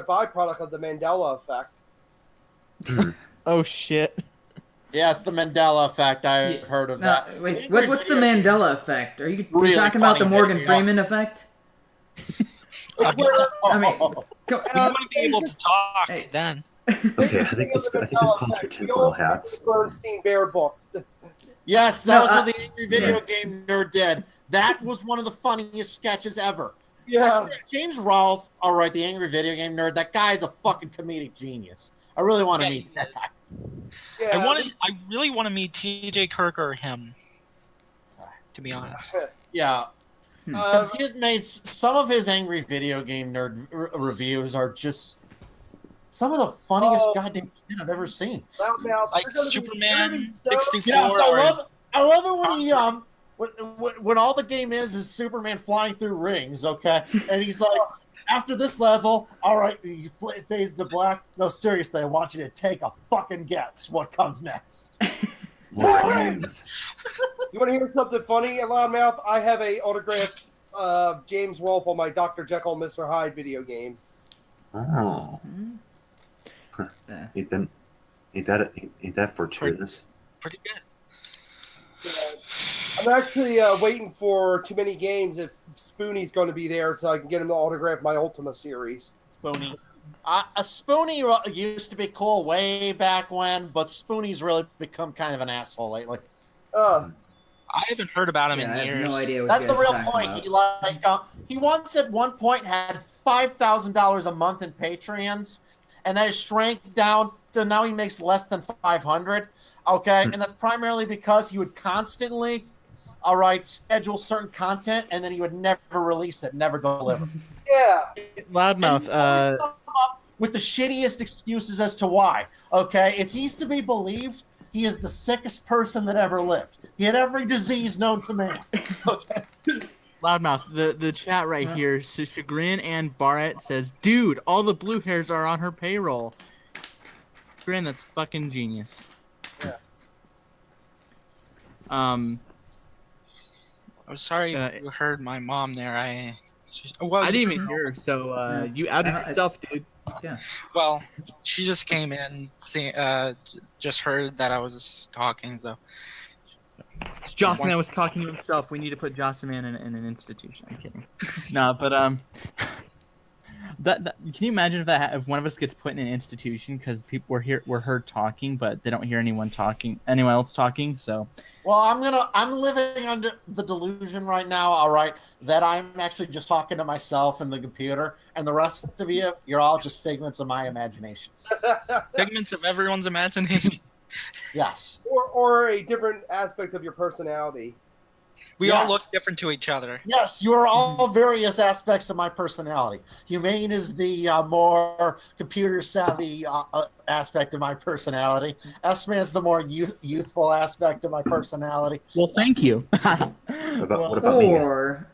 byproduct of the Mandela effect. Oh shit. Yes, the Mandela effect. I've heard of that. Wait, what's the Mandela effect? Are you really talking about the Morgan Freeman effect? I mean, we want to be able to talk then. Okay, I think this calls for tinfoil hats. Bernstein Bear books. Yes, that was what the Angry Video Game Nerd did. That was one of the funniest sketches ever. Yes. James Rolfe, all right, the Angry Video Game Nerd, that guy's a fucking comedic genius. I really want to meet that guy. Yeah, I really want to meet TJ Kirk or him, to be honest. Yeah. He has made some of his Angry Video Game Nerd reviews are just some of the funniest goddamn shit I've ever seen. Like Superman 64. Yes, I love it when he when all the game is Superman flying through rings, okay? And he's like, after this level, all right, he fades to black. No, seriously, I want you to take a fucking guess what comes next. You want to hear something funny, Loudmouth? I have a autographed James Wolfe on my Dr. Jekyll and Mr. Hyde video game. Oh. Yeah. Ain't that fortuitous? Pretty good. I'm actually waiting for Too Many Games if Spoonie's going to be there so I can get him to autograph my Ultima series. Spoonie. A Spoonie used to be cool way back when, but Spoonie's really become kind of an asshole lately. I haven't heard about him in I have years. no idea what That's you the guys real are talking point. about. He once at one point had $5,000 a month in Patreons, and that shrank down to now he makes less than 500. Okay, and that's primarily because he would constantly, schedule certain content, and then he would never release it, never deliver. Yeah. Loudmouth. With the shittiest excuses as to why. Okay, if he's to be believed, he is the sickest person that ever lived. He had every disease known to man. Okay. Loudmouth, the chat right here, so Chagrin and Barrett says, dude, all the blue hairs are on her payroll. Chagrin, that's fucking genius. Yeah. I'm sorry you heard my mom there. I didn't even hear her, so you outed yourself, dude. Yeah. Well, she just came in, just heard that I was talking, so. Jossman was talking to himself. We need to put Jossman in an institution. I'm kidding. No, but that can you imagine if one of us gets put in an institution because people we're heard talking, but they don't hear anyone else talking. So. Well, I'm living under the delusion right now. All right, that I'm actually just talking to myself and the computer, and the rest of you're all just figments of my imagination. Figments of everyone's imagination. Yes. Or a different aspect of your personality. We all look different to each other. Yes, you are all various aspects of my personality. HUMANe is the more computer-savvy aspect of my personality. S-Man is the more youthful aspect of my personality. Well, thank you. What about me?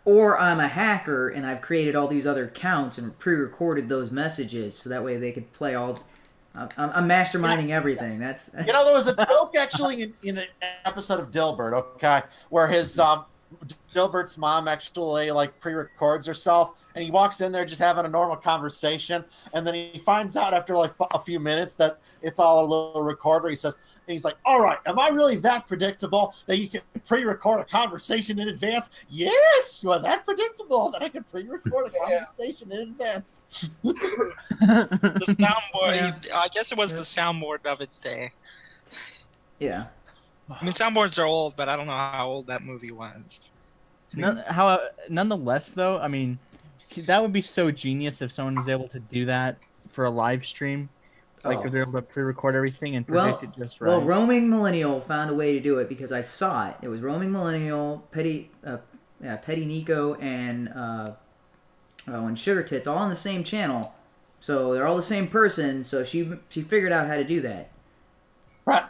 Or I'm a hacker and I've created all these other accounts and pre-recorded those messages so that way they could play all. I'm masterminding everything. That's there was a joke actually in an episode of Dilbert, okay, where his Dilbert's mom actually pre-records herself, and he walks in there just having a normal conversation, and then he finds out after a few minutes that it's all a little recorder. He's like, all right, am I really that predictable that you can pre-record a conversation in advance? Yes, you are that predictable that I can pre-record a conversation in advance. The soundboard, I guess it was the soundboard of its day. Yeah. I mean, soundboards are old, but I don't know how old that movie was. Nonetheless, though, I mean, that would be so genius if someone was able to do that for a live stream. If they're able to pre-record everything and predict it just right. Well, Roaming Millennial found a way to do it because I saw it. It was Roaming Millennial, Petty Nico, and Sugar Tits all on the same channel. So they're all the same person. So she figured out how to do that. Right.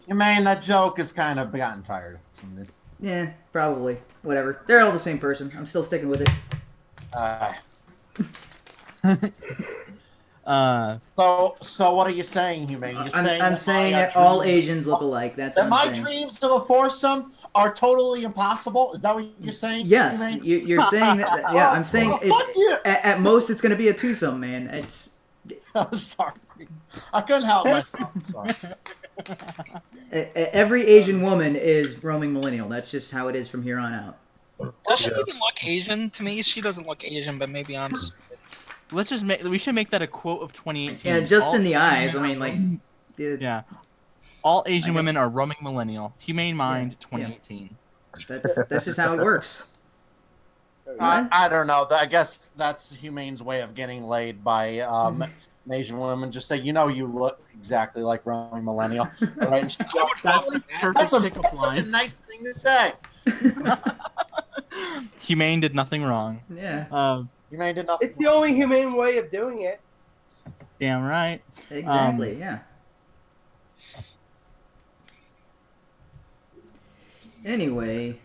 Man, that joke has kind of gotten tired. Yeah, probably. Whatever. They're all the same person. I'm still sticking with it. So what are you saying, HUMANe? I'm saying that all Asians look alike. That's what I'm saying. My dreams of a foursome are totally impossible. Is that what you're saying? Yes, HUMANe? you're saying that. Yeah, I'm saying at most it's going to be a twosome, man. I'm sorry. I couldn't help myself. Sorry. Every Asian woman is Roaming Millennial. That's just how it is from here on out. Does she even look Asian to me? She doesn't look Asian, but maybe I'm stupid. We should make that a quote of 2018. Yeah, just in the eyes. I mean, yeah. All Asian women are Roaming Millennial. HUMANe Mind 2018. That's just how it works. I don't know. I guess that's HUMANe's way of getting laid by Asian women. Just say, you look exactly like Roaming Millennial. Right? That's the perfect pickup line. Such a nice thing to say. HUMANe did nothing wrong. Yeah. HUMANe did nothing. It's the only humane way of doing it. Damn right. Exactly. Yeah. Anyway.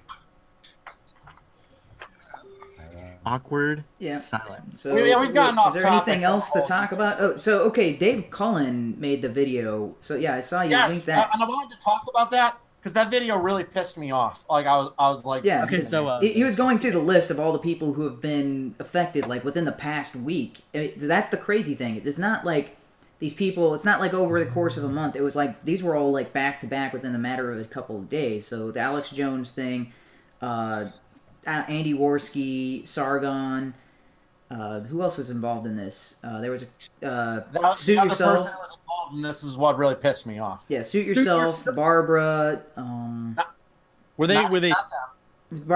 Awkward silence. So we've gotten off is there topic. anything else to talk about? Oh, so okay, Dave Cullen made the video. So yeah, I saw you link that. And I wanted to talk about that because that video really pissed me off. Like I was like, Yeah, Okay, so he was going through the list of all the people who have been affected, like within the past week. That's the crazy thing. It's not like these people. It's not like over the course of a month. It was like these were all like back to back within a matter of a couple of days. So the Alex Jones thing, Andy Worski, Sargon. Who else was involved in this? There was a Suit the other Yourself. person who was involved in this is what really pissed me off. Yeah, Suit Yourself. Barbara. Were they? Barbara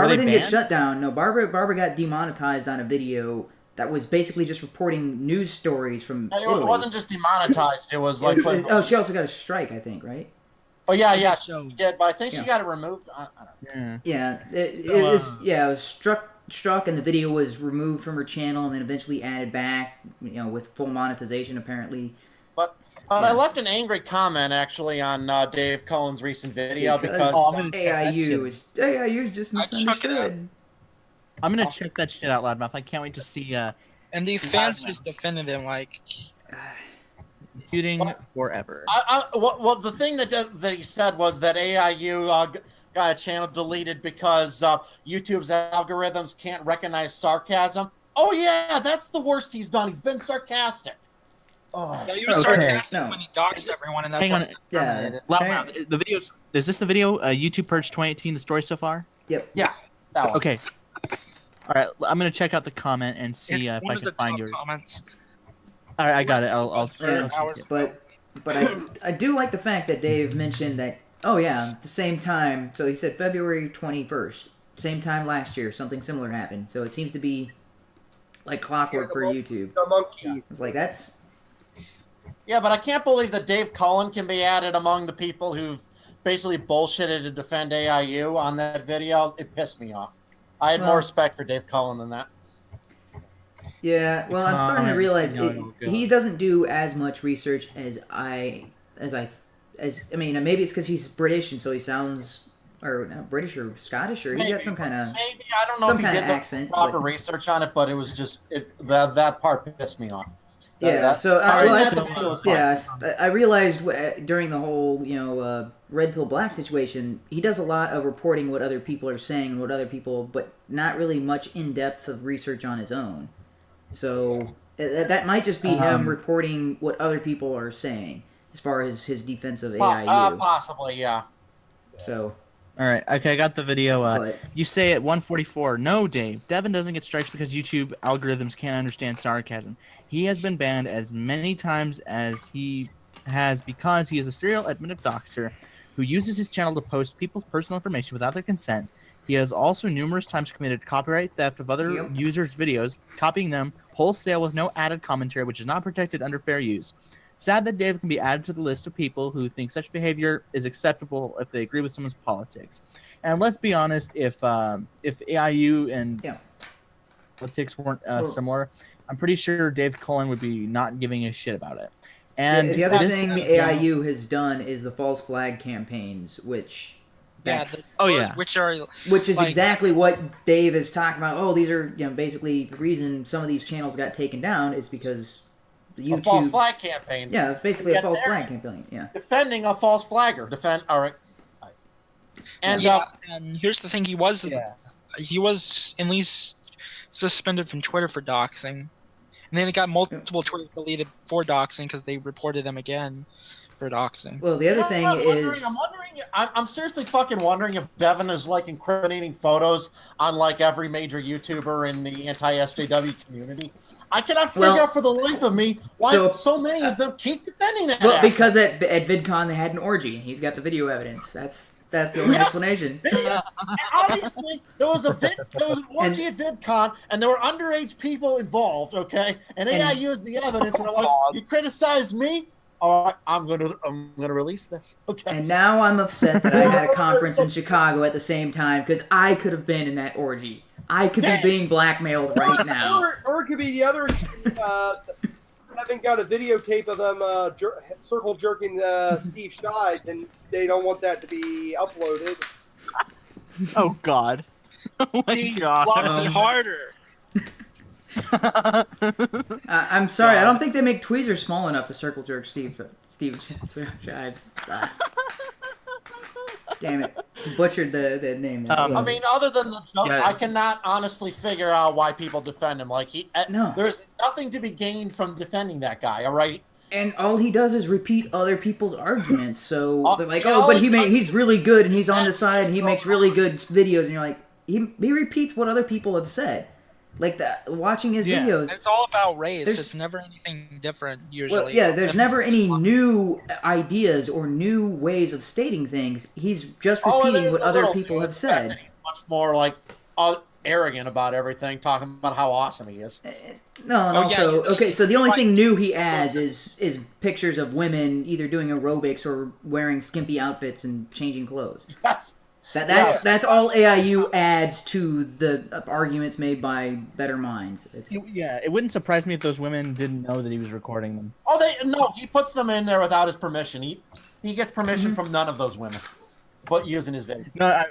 didn't get banned? shut down. No, Barbara got demonetized on a video that was basically just reporting news stories from Italy. It wasn't just demonetized. It was like. She also got a strike, I think, right? Oh yeah, So- she did, but I think Yeah. she got it removed. I don't know. Yeah. Yeah, it was struck, and the video was removed from her channel, and then eventually added back. With full monetization, apparently. But I left an angry comment actually on Dave Cullen's recent video because AIU is just misunderstood. I'm gonna check that shit out, Loudmouth. I can't wait to see And the fans just defended him like. shooting forever. well, the thing that he said was that AIU got a channel deleted because YouTube's algorithms can't recognize sarcasm. Oh yeah, that's the worst he's done. He's been sarcastic. Oh. No, he was sarcastic when he doxed everyone, and that's Hang on. Yeah. Loudmouth. The video. Is this the video? YouTube Purge 2018. The story so far. Yep. Yeah. That one. Okay. All right. I'm gonna check out the comment and see it's if one I of the can find top your. comments. All right, I got it. I'll check it. But I do like the fact that Dave mentioned that. Oh yeah, at the same time. So he said February 21st, same time last year, something similar happened. So it seems to be like clockwork for YouTube. The monkey. It's like that's. Yeah, but I can't believe that Dave Cullen can be added among the people who've basically bullshitted to defend AIU on that video. It pissed me off. I had more respect for Dave Cullen than that. Yeah, well, I'm starting to realize he doesn't do as much research as I mean, maybe it's because he's British and so he sounds, or not British or Scottish, or he's got some kind of maybe I don't know if he did accent, the proper research on it, but it was just that part pissed me off. Yeah, so I realized during the whole Red Pill Black situation, he does a lot of reporting what other people are saying and what other people, but not really much in depth of research on his own. So that might just be him reporting what other people are saying as far as his defense of AIU. Possibly, yeah. So. All right. Okay, I got the video. You say at 144. No, Dave. Devin doesn't get strikes because YouTube algorithms can't understand sarcasm. He has been banned as many times as he has because he is a serial admitted doxer who uses his channel to post people's personal information without their consent. He has also numerous times committed copyright theft of other users' videos, copying them wholesale with no added commentary, which is not protected under fair use. Sad that Dave can be added to the list of people who think such behavior is acceptable if they agree with someone's politics. And let's be honest, if AIU and politics weren't similar, I'm pretty sure Dave Cullen would be not giving a shit about it. And the other thing AIU has done is the false flag campaigns, which which is exactly what Dave is talking about. Oh, these are basically the reason some of these channels got taken down is because YouTube false flag campaigns. Yeah, it's basically a false flag campaign. Yeah, defending a false flagger. All right. And and here's the thing: he was at least suspended from Twitter for doxing, and then he got multiple Twitter deleted for doxing because they reported him again for doxing. Well, the other thing is, I'm seriously fucking wondering if Devin is like incriminating photos on like every major YouTuber in the anti-SJW community. I cannot figure out for the life of me why so many of them keep defending that. Well, because at VidCon they had an orgy. He's got the video evidence. That's the only explanation. Obviously, there was an orgy at VidCon, and there were underage people involved. Okay, and AIU is the evidence. And I'm like, you criticize me? All right, I'm gonna release this. Okay. And now I'm upset that I had a conference in Chicago at the same time because I could have been in that orgy. I could be being blackmailed right now. Or it could be the other extreme. Haven't got a videotape of them circle jerking Steve Shives, and they don't want that to be uploaded. Oh God! Oh my God! Harder. I'm sorry, I don't think they make tweezers small enough to circle jerk Steve Shives. Damn it. Butchered the name. I mean, other than the joke, Yeah. I cannot honestly figure out why people defend him. Like No. there's nothing to be gained from defending that guy. All right. And all he does is repeat other people's arguments. So they're like, and oh, all but he does he's really good and he's on the is- side and he makes really good videos. And you're like, he repeats what other people have said. Like watching his Yeah. videos. It's all about race. There's- It's never anything different usually. Well, yeah, there's never any new ideas or new ways of stating things. He's just repeating there's what a other little people bit have of said. that he's much more like arrogant about everything, talking about how awesome he is. No, and Oh, yeah, also, he's- okay, so the only like- thing new he adds is pictures of women either doing aerobics or wearing skimpy outfits and changing clothes. Yes. That's all AIU adds to the arguments made by better minds. It's, Yeah, it wouldn't surprise me if those women didn't know that he was recording them. No, he puts them in there without his permission. He gets permission Mm-hmm. from none of those women, but using his video. No, I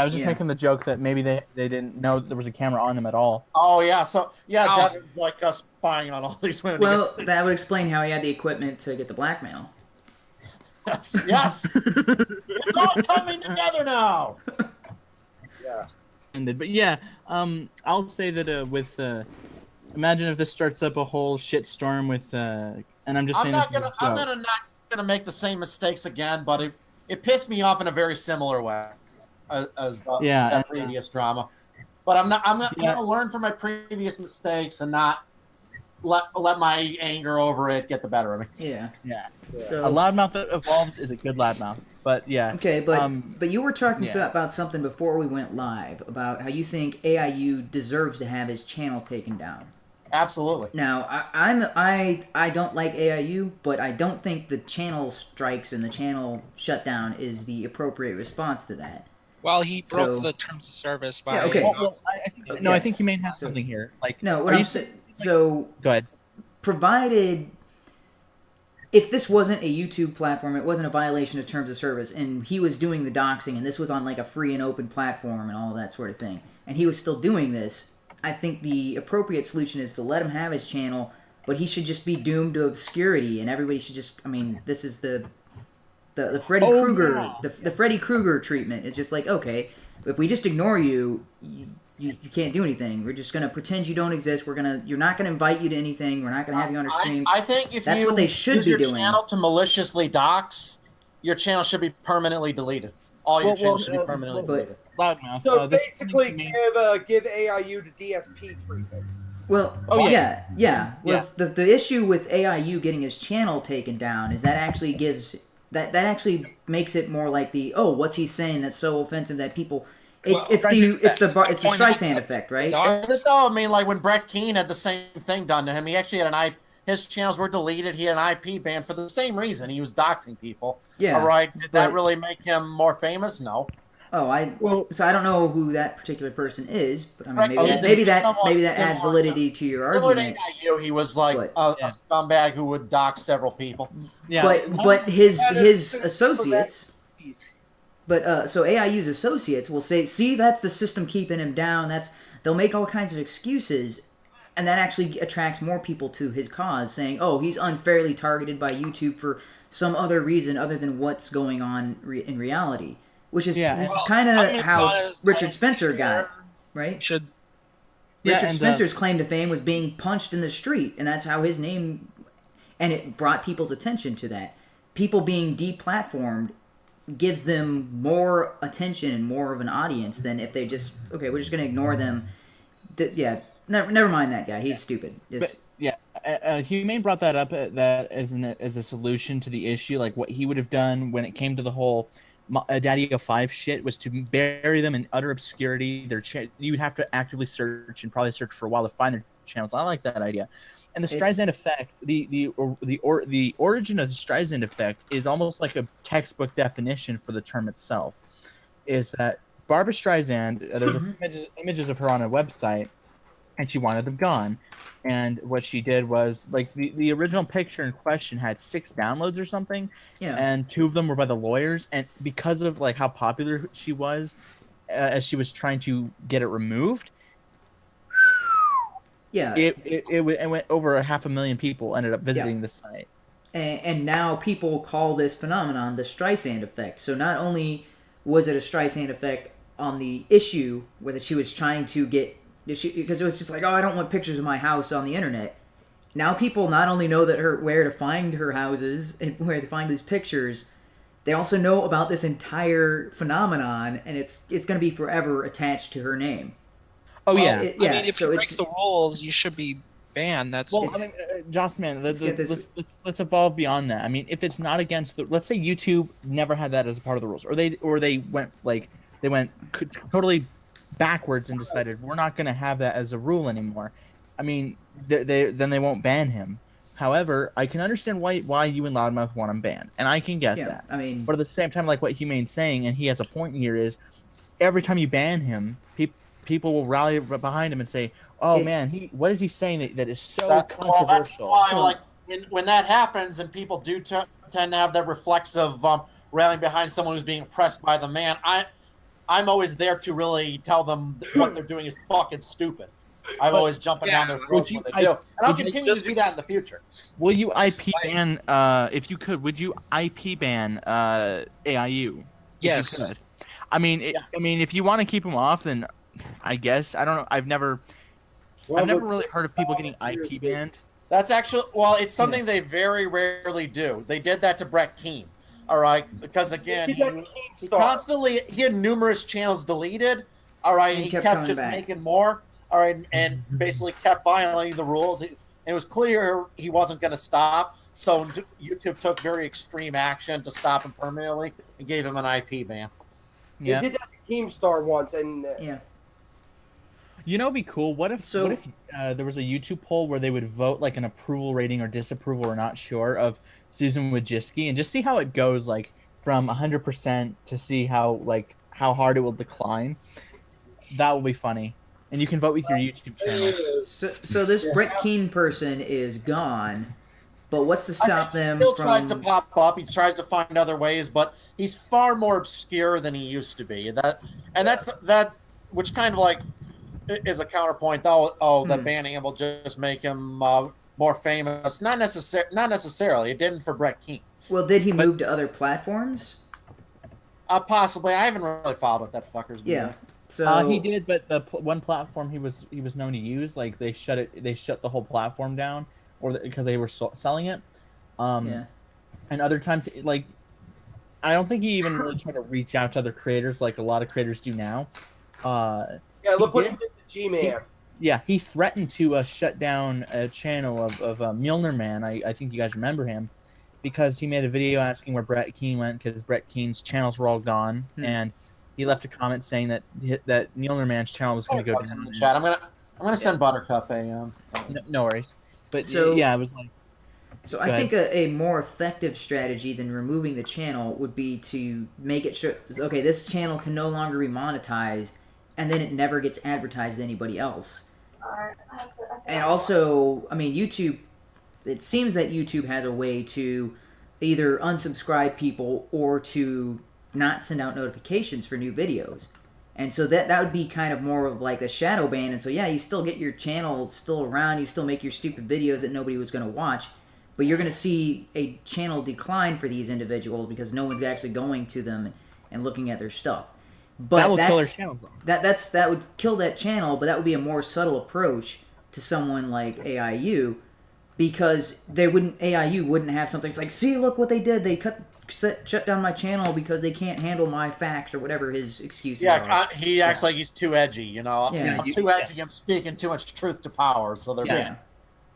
was just Yeah. making the joke that maybe they didn't know there was a camera on him at all. Oh yeah, so yeah, Oh. Devin's like us spying on all these women. well, that would explain how he had the equipment to get the blackmail. yes, it's all coming together now. Yeah. Ended, but yeah, I'll say that with imagine if this starts up a whole shit storm with and I'm just saying this is a joke. I'm not gonna make the same mistakes again, but it pissed me off in a very similar way as that previous drama. But I'm gonna learn from my previous mistakes and not let my anger over it get the better of me. Yeah. Yeah. So A loudmouth that evolves is a good loudmouth. But yeah. okay, but you were talking yeah. about something before we went live about how you think AIU deserves to have his channel taken down. Absolutely. Now, I don't like AIU, but I don't think the channel strikes and the channel shutdown is the appropriate response to that. Well, he broke So- the terms of service by. Yeah, okay. Well, I think, I think Yes. you may have So- something here. Like, No, are what you I'm saying? saying. So, Go ahead. provided if this wasn't a YouTube platform, it wasn't a violation of terms of service, and he was doing the doxing, and this was on like a free and open platform and all that sort of thing, and he was still doing this, I think the appropriate solution is to let him have his channel, but he should just be doomed to obscurity, and everybody should just. I mean, this is the Freddy Krueger, yeah. the Freddy Krueger treatment. Is just like, okay, if we just ignore you. You can't do anything. We're just gonna pretend you don't exist. You're not gonna invite you to anything. We're not gonna have you on our streams. I think if That's you what they should use be your doing. channel to maliciously dox, your channel should be permanently deleted. All your channels should be permanently deleted. Loudmouth. So this is basically, something give AIU to DSP treatment. Well, Oh, yeah. Well, Yeah. the issue with AIU getting his channel taken down is that actually gives that actually makes it more like what's he saying that's so offensive that people. It's the Streisand effect, right? Is it though? I mean, like when Brett Keane had the same thing done to him, he actually had his channels were deleted. He had an IP ban for the same reason. He was doxing people. Yeah. All right. Did that really make him more famous? No. Oh, so I don't know who that particular person is, but I mean, Right, maybe that somewhat adds similar validity to your Similar to argument. AIU, he was like a scumbag who would dox several people. Yeah. But his associates. But so AIU's associates will say, "See, that's the system keeping him down." They'll make all kinds of excuses, and that actually attracts more people to his cause, saying, "Oh, he's unfairly targeted by YouTube for some other reason other than what's going on in reality." Which is this is kind of how Richard Spencer got, right? Richard Spencer's claim to fame was being punched in the street, and that's how his name, and it brought people's attention to that. People being deplatformed gives them more attention and more of an audience than if they just we're just gonna ignore them. Never mind that guy. He's stupid. HUMANE brought that up that as a solution to the issue, like what he would have done when it came to the whole Daddy of 5 shit was to bury them in utter obscurity. You'd have to actively search and probably search for a while to find their channels. I like that idea. And the Streisand effect, the origin of the Streisand effect is almost like a textbook definition for the term itself. Is that Barbara Streisand? There's images of her on a website, and she wanted them gone. And what she did was, like, the original picture in question had 6 downloads or something, and 2 of them were by the lawyers. And because of like how popular she was, as she was trying to get it removed. Yeah, it went over 500,000 people ended up visiting the site, and now people call this phenomenon the Streisand effect. So not only was it a Streisand effect on the issue where she was trying to get, because it was just like, oh, I don't want pictures of my house on the internet. Now people not only know where to find her houses and where to find these pictures, they also know about this entire phenomenon, and it's going to be forever attached to her name. Oh, Well, yeah. I mean, if you break the rules, you should be banned. That's Well, I mean, Joss, man, let's evolve beyond that. I mean, if it's not against the, let's say YouTube never had that as a part of the rules, or they went totally backwards and decided we're not going to have that as a rule anymore. I mean, then they won't ban him. However, I can understand why you and Loudmouth want him banned, and I can get that. I mean, but at the same time, like what Humane's saying, and he has a point here, is every time you ban him, people will rally behind him and say, "Oh man, what is he saying that is so controversial?" Well, that's why, like, when that happens, and people do tend to have that reflexive rallying behind someone who's being oppressed by the man, I'm always there to really tell them what they're doing is fucking stupid. I'm always jumping down their throats when they do. And I'll continue to do that in the future. Will you IP ban, if you could, would you IP ban AIU? Yes. I mean, I mean, if you want to keep him off, then I guess. I don't know. I've never really heard of people getting IP banned. That's actually, well, it's something they very rarely do. They did that to Brett Keane. All right, because again, he constantly, he had numerous channels deleted. All right, he kept just making more. All right, and basically kept violating the rules. It was clear he wasn't going to stop, so YouTube took very extreme action to stop him permanently and gave him an IP ban. Yeah, he did that to Keemstar once, and you know, it'd be cool. What if there was a YouTube poll where they would vote like an approval rating or disapproval or not sure of Susan Wojcicki, and just see how it goes, like from 100% to see how hard it will decline. That will be funny. And you can vote with your YouTube channel. So this Brett Keane person is gone, but what's to stop them? He still tries to pop up. He tries to find other ways, but he's far more obscure than he used to be. That which kind of like is a counterpoint. That banning him will just make him more famous. Not necessarily. It didn't for Brett Keane. Well, did he move to other platforms? Possibly. I haven't really followed what that fucker's doing. Yeah. So he did, but the one platform he was known to use, like they shut the whole platform down, because they were selling it. And other times, like, I don't think he even really tried to reach out to other creators like a lot of creators do now. Look what he did to G-Man. He threatened to shut down a channel of Milner Man. I think you guys remember him, because he made a video asking where Brett Keane went, because Brett Keane's channels were all gone, and he left a comment saying that Milner Man's channel was going to go down. In the chat. I'm gonna send Buttercup a. No worries, but it was like. So I think a more effective strategy than removing the channel would be to make it sure, okay, this channel can no longer be monetized, and then it never gets advertised to anybody else. And also, I mean, YouTube, it seems that YouTube has a way to either unsubscribe people or to not send out notifications for new videos. And so that would be kind of more of like a shadow ban. And so, yeah, you still get your channel still around, you still make your stupid videos that nobody was going to watch, but you're going to see a channel decline for these individuals because no one's actually going to them and looking at their stuff. But that would kill their channels off. That would kill that channel, but that would be a more subtle approach to someone like AIU, because AIU wouldn't have something like, see, look what they did, they shut down my channel because they can't handle my facts or whatever his excuses are. He acts like he's too edgy, you know. Yeah. I'm too edgy, I'm speaking too much truth to power, so they're banned.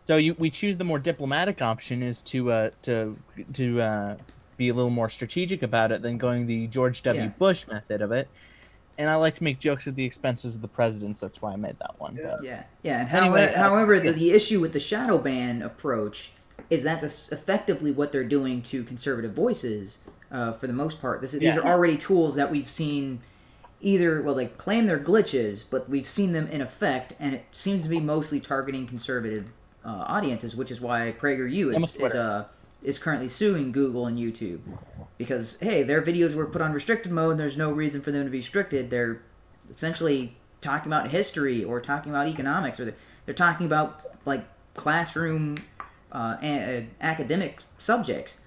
So we choose the more diplomatic option, is to be a little more strategic about it than going the George W. Bush method of it. And I like to make jokes at the expenses of the presidents. That's why I made that one. And however, the issue with the shadow ban approach is that's effectively what they're doing to conservative voices for the most part. These are already tools that we've seen they claim they're glitches, but we've seen them in effect, and it seems to be mostly targeting conservative audiences, which is why PragerU is currently suing Google and YouTube, because hey, their videos were put on restricted mode and there's no reason for them to be restricted. They're essentially talking about history or talking about economics, or they're talking about like classroom academic subjects,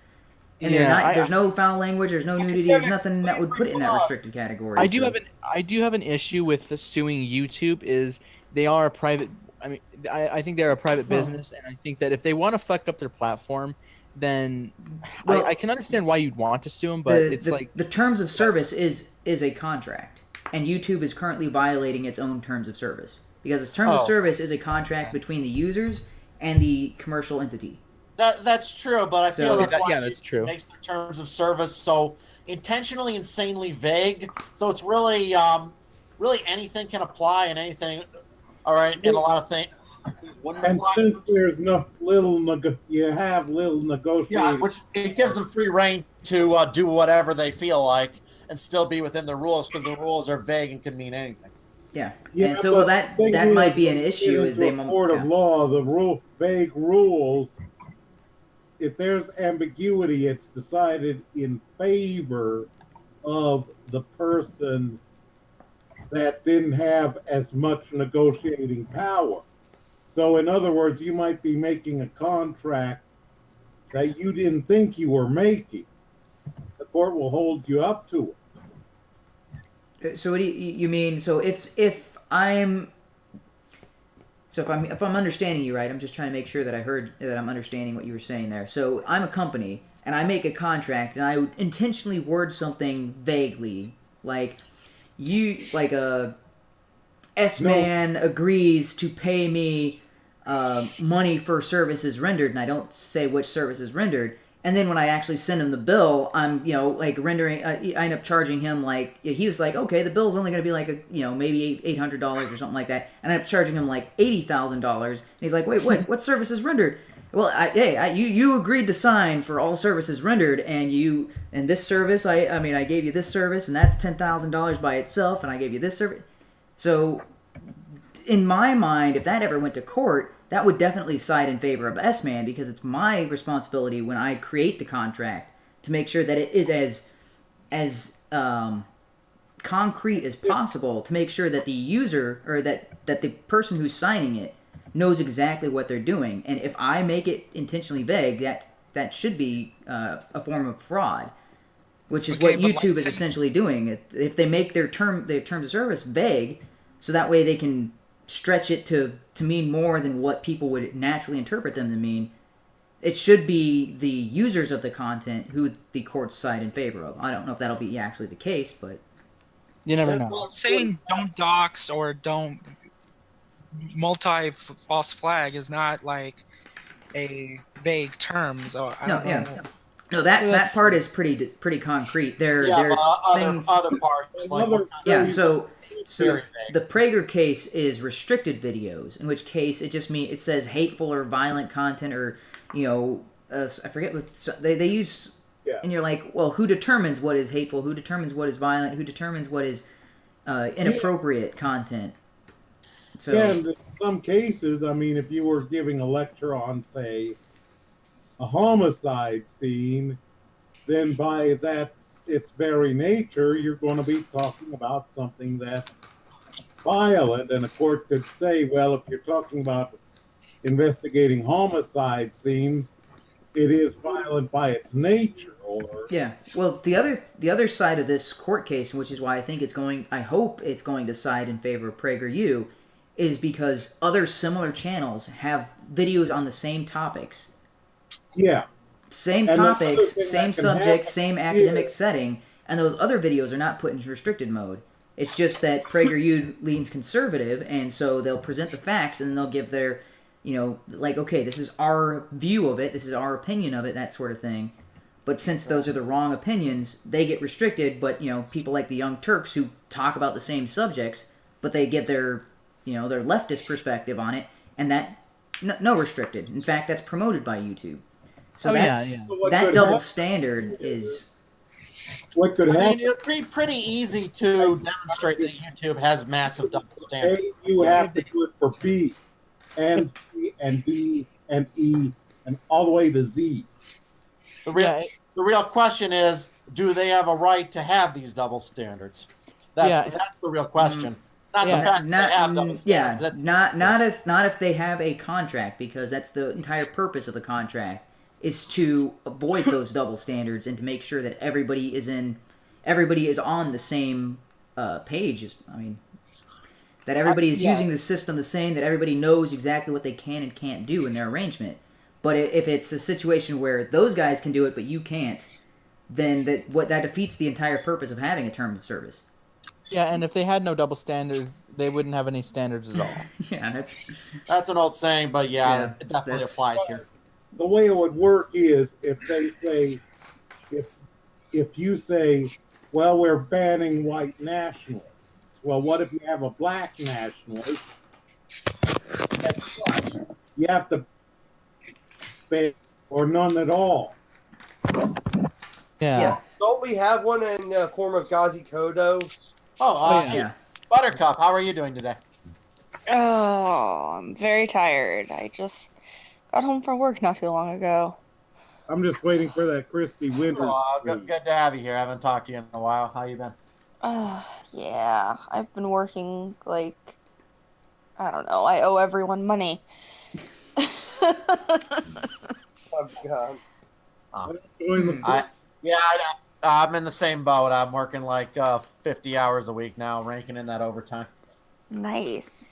And there's no foul language, there's no nudity, there's nothing that would put it in that restricted category. I do have an issue with suing YouTube. Is they are a private. I mean, I think they're a private business, and I think that if they want to fuck up their platform, then I can understand why you'd want to sue them. But the terms of service is a contract, and YouTube is currently violating its own terms of service because its terms of service is a contract between the users and the commercial entity. That's true, but I feel that's why that's true. It makes the terms of service so intentionally insanely vague. So it's really anything can apply and anything. All right, in a lot of things. And since there's little negotiating, yeah, which it gives them free reign to do whatever they feel like and still be within the rules because the rules are vague and can mean anything. Yeah, and so that might be an issue. Is they court of law the vague rules. If there's ambiguity, it's decided in favor of the person that didn't have as much negotiating power. So in other words, you might be making a contract that you didn't think you were making. The court will hold you up to it. So what do you mean? So if I'm understanding you right, I'm just trying to make sure that I'm understanding what you were saying there. So I'm a company and I make a contract and I intentionally word something vaguely, like S-Man agrees to pay me money for services rendered, and I don't say which service is rendered. And then when I actually send him the bill, I'm rendering. I end up charging him he was like, okay, the bill's only going to be maybe $800 or something like that, and I end up charging him like $80,000. And he's like, wait, what service is rendered? Well, you agreed to sign for all services rendered, and this service, I gave you this service, and that's $10,000 by itself, and I gave you this service. So, in my mind, if that ever went to court, that would definitely side in favor of S-Man because it's my responsibility when I create the contract to make sure that it is as concrete as possible to make sure that the user or that the person who's signing it knows exactly what they're doing. And if I make it intentionally vague, that should be a form of fraud, which is what YouTube is essentially doing. If they make their terms of service vague, so that way they can stretch it to mean more than what people would naturally interpret them to mean, it should be the users of the content who the courts side in favor of. I don't know if that'll be actually the case, but you never know. Well, saying don't dox or don't multi-false flag is not like a vague term. So I don't know. No, that part is pretty concrete. There things, other parts So the Prager case is restricted videos, in which case it says hateful or violent content, or I forget what they use, and you're like, well, who determines what is hateful? Who determines what is violent? Who determines what is inappropriate content? So and in some cases, if you were giving a lecture on, say, a homicide scene, then by its very nature, you're going to be talking about something that's violent, and a court could say, well, if you're talking about investigating homicide scenes, it is violent by its nature. Well, the other side of this court case, which is why I hope it's going to side in favor of PragerU, is because other similar channels have videos on the same topics. Yeah. Same topics, same subject, same academic setting, and those other videos are not put in restricted mode. It's just that PragerU leans conservative, and so they'll present the facts, and they'll give their, okay, this is our view of it, this is our opinion of it, that sort of thing. But since those are the wrong opinions, they get restricted, but, people like the Young Turks who talk about the same subjects, but they give their, their leftist perspective on it, and that, no restricted. In fact, that's promoted by YouTube. So that double standard is... What could happen? It would be pretty easy to demonstrate that YouTube has massive double standards. You have to do it for B, and C, and D, and E, and all the way to Z. The real question is, do they have a right to have these double standards? That's the real question. Not the fact that they have double standards. Not if they have a contract, because that's the entire purpose of the contract, is to avoid those double standards and to make sure that everybody is on the same page. That everybody is using the system the same, that everybody knows exactly what they can and can't do in their arrangement. But if it's a situation where those guys can do it but you can't, then that defeats the entire purpose of having a term of service. Yeah, and if they had no double standards, they wouldn't have any standards at all. Yeah, that's an old saying, but yeah, it definitely applies here. The way it would work is if they say, if you say, well, we're banning white nationalists. Well, what if you have a black nationalist? You have to ban or none at all. Yeah. Yes. Don't we have one in the form of Gazi Kodo? Yeah. Buttercup, how are you doing today? Oh, I'm very tired. I just got home from work not too long ago. I'm just waiting for that Christy Winters. Good to have you here. I haven't talked to you in a while. How you been? Yeah, I've been working like, I don't know, I owe everyone money. Oh, God. I'm in the same boat. I'm working like 50 hours a week now, ranking in that overtime. Nice.